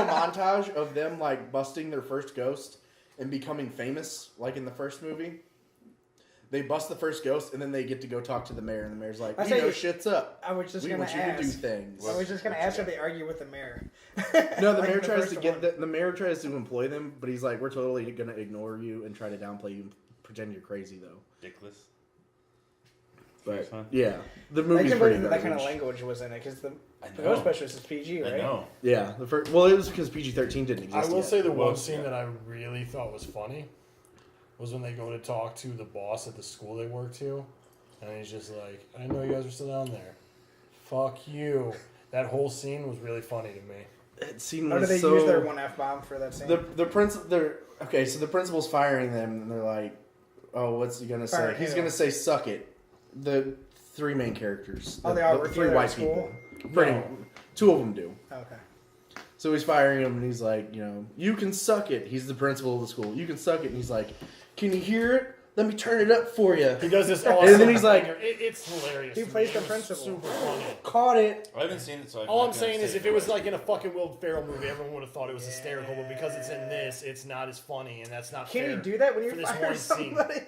montage of them like busting their first ghost and becoming famous, like in the first movie. They bust the first ghost, and then they get to go talk to the mayor, and the mayor's like, I "We say- know shit's up. I was just We gonna want you to do ask. things." I was just gonna What ask you if they argue with the mayor. No, the Like mayor in tries first to get one. the mayor tries to employ them, but he's like, "We're totally gonna ignore you and try to downplay you, and pretend you're crazy, though." ridiculous. But Fun. yeah, the I movie's can pretty believe that kind of garbage. language was in it because the I the know. Ghostbusters is PG, right? I know. Yeah, the first. Well, it was because PG-13 didn't exist. I will yet. say the Well, one scene yeah. that I really thought was funny was when they go to talk to the boss at the school they work to, and he's just like, "I didn't know you guys were still down there. Fuck you." That whole scene was really funny to me. That scene How was do they so. use their one F-bomb for that scene? Okay, so the principal's firing them, and they're like, "Oh, what's he gonna say?" Fire He's who? gonna say, "Suck it." The three main characters. Oh, the, they all the work three together at white school? people. Pretty. No. Two of them do. Okay. So he's firing him, and he's like, "You can suck it." He's the principal of the school. You can suck it, and he's like, "Can you hear it? Let me turn it up for you." He does this And awesome then he's like- thing. It's hilarious. He to plays me. the It was principal. Super funny. Caught it. I haven't seen it, so All I'm saying is, if it was like in a fucking Will Ferrell movie, everyone would have thought it was hysterical. But because it's in this, it's not as funny, and that's not Can fair. you do that when you're for this firing one scene. somebody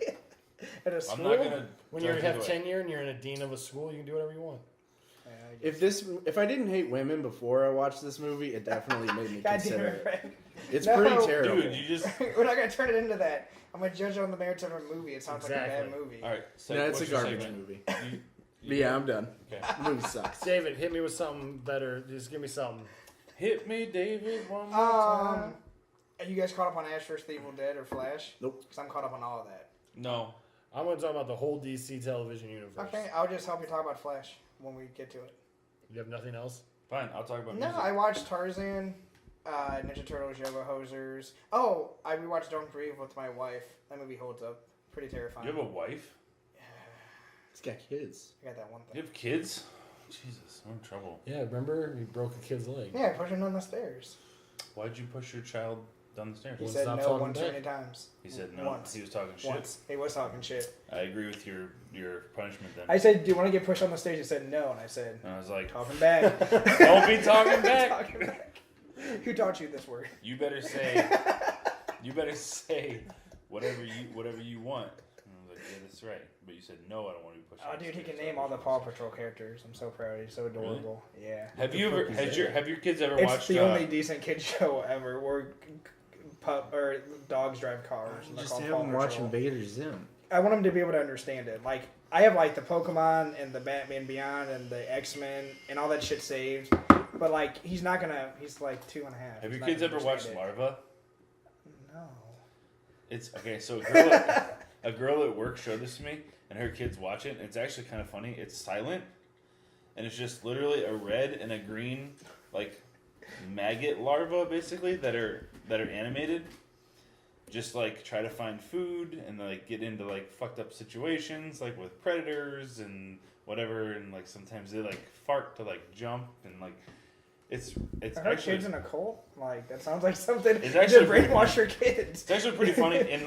at a I'm school? not gonna. When you judge have either way. tenure and you're in a dean of a school, you can do whatever you want. If I didn't hate women before I watched this movie, it definitely made me God damn consider it, it. Frank. It's No. pretty terrible. Dude, you just. We're not gonna turn it into that. I'm gonna judge on the merits of a movie. It sounds like a Exactly. bad movie. All right. So No, it's a what's your garbage segment? movie. You- But yeah, I'm done. Okay. The movie sucks. David, hit me with something better. Just give me something. Hit me, David, one more time. Are you guys caught up on Ash vs. the Evil Dead or Flash? Nope. Because I'm caught up on all of that. No. I'm going to talk about the whole DC television universe. Okay, I'll just help you talk about Flash when we get to it. You have nothing else? Fine, I'll talk about No, music. I watched Tarzan, Ninja Turtles, Yoga Hosers. Oh, I rewatched Don't Breathe with my wife. That movie holds up. Pretty terrifying. You have a wife? He's got kids. I got that one You thing. have kids? Jesus, I'm in trouble. Yeah, remember? He broke a kid's leg. Yeah, pushing on the stairs. Why'd you push your child down the stairs? He Well, said stop no talking one too back. many times. He said no. Once. He was talking shit. Once. He was talking shit. I agree with your punishment then. I said, do you want to get pushed on the stage? He said no, and I said, And I was like, talking back. don't be talking back. Talking back. Who taught you this word? You better say whatever you want. And I was like, yeah, that's right. But you said no, I don't want to be pushed. Oh, on the dude, he stairs. can name all the Paw Patrol characters. I'm so proud. He's so adorable. Yeah. Have you ever have your kids ever It's watched the only decent kid show ever where dogs drive cars. and they're Just called have Paw him watch Patrol. Invader Zim. I want him to be able to understand it. Like, I have, like, the Pokemon and the Batman Beyond and the X-Men and all that shit saved. But, like, he's not gonna... He's, like, 2.5. Have He's your not kids gonna ever watched understand Larva? it. No. It's okay. So a girl at work showed this to me, and her kids watch it. It's actually kind of funny. It's silent, and it's just literally a red and a green, like maggot larva, basically that are animated. Just like try to find food and like get into like fucked up situations, like with predators and whatever, and like sometimes they like fart to like jump and like it's Are her actually kids in a cult? Like, that sounds like something It's to actually brainwash your kids. it's actually pretty funny in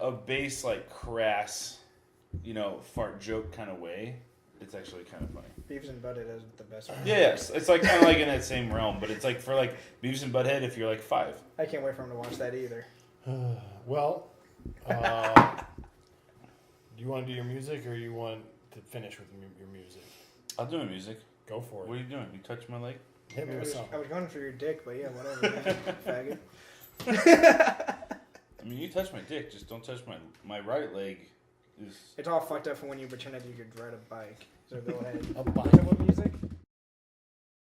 a base like crass, fart joke kind of way. It's actually kind of funny. Beavis and Butthead is the best one. Yeah, yes, it's like kind of like in that same realm, but it's like for like Beavis and Butthead if you're like 5. I can't wait for him to watch that either. Well, do you want to do your music or you want to finish with your music? I'll do my music. Go for it. What are you doing? You touch my leg? Hit me I with was something. going for your dick, but yeah, whatever. Faggot. I mean, you touch my dick, just don't touch my right leg. Is It's all fucked up from when you pretended you could ride a bike. So go ahead. A bike? What music?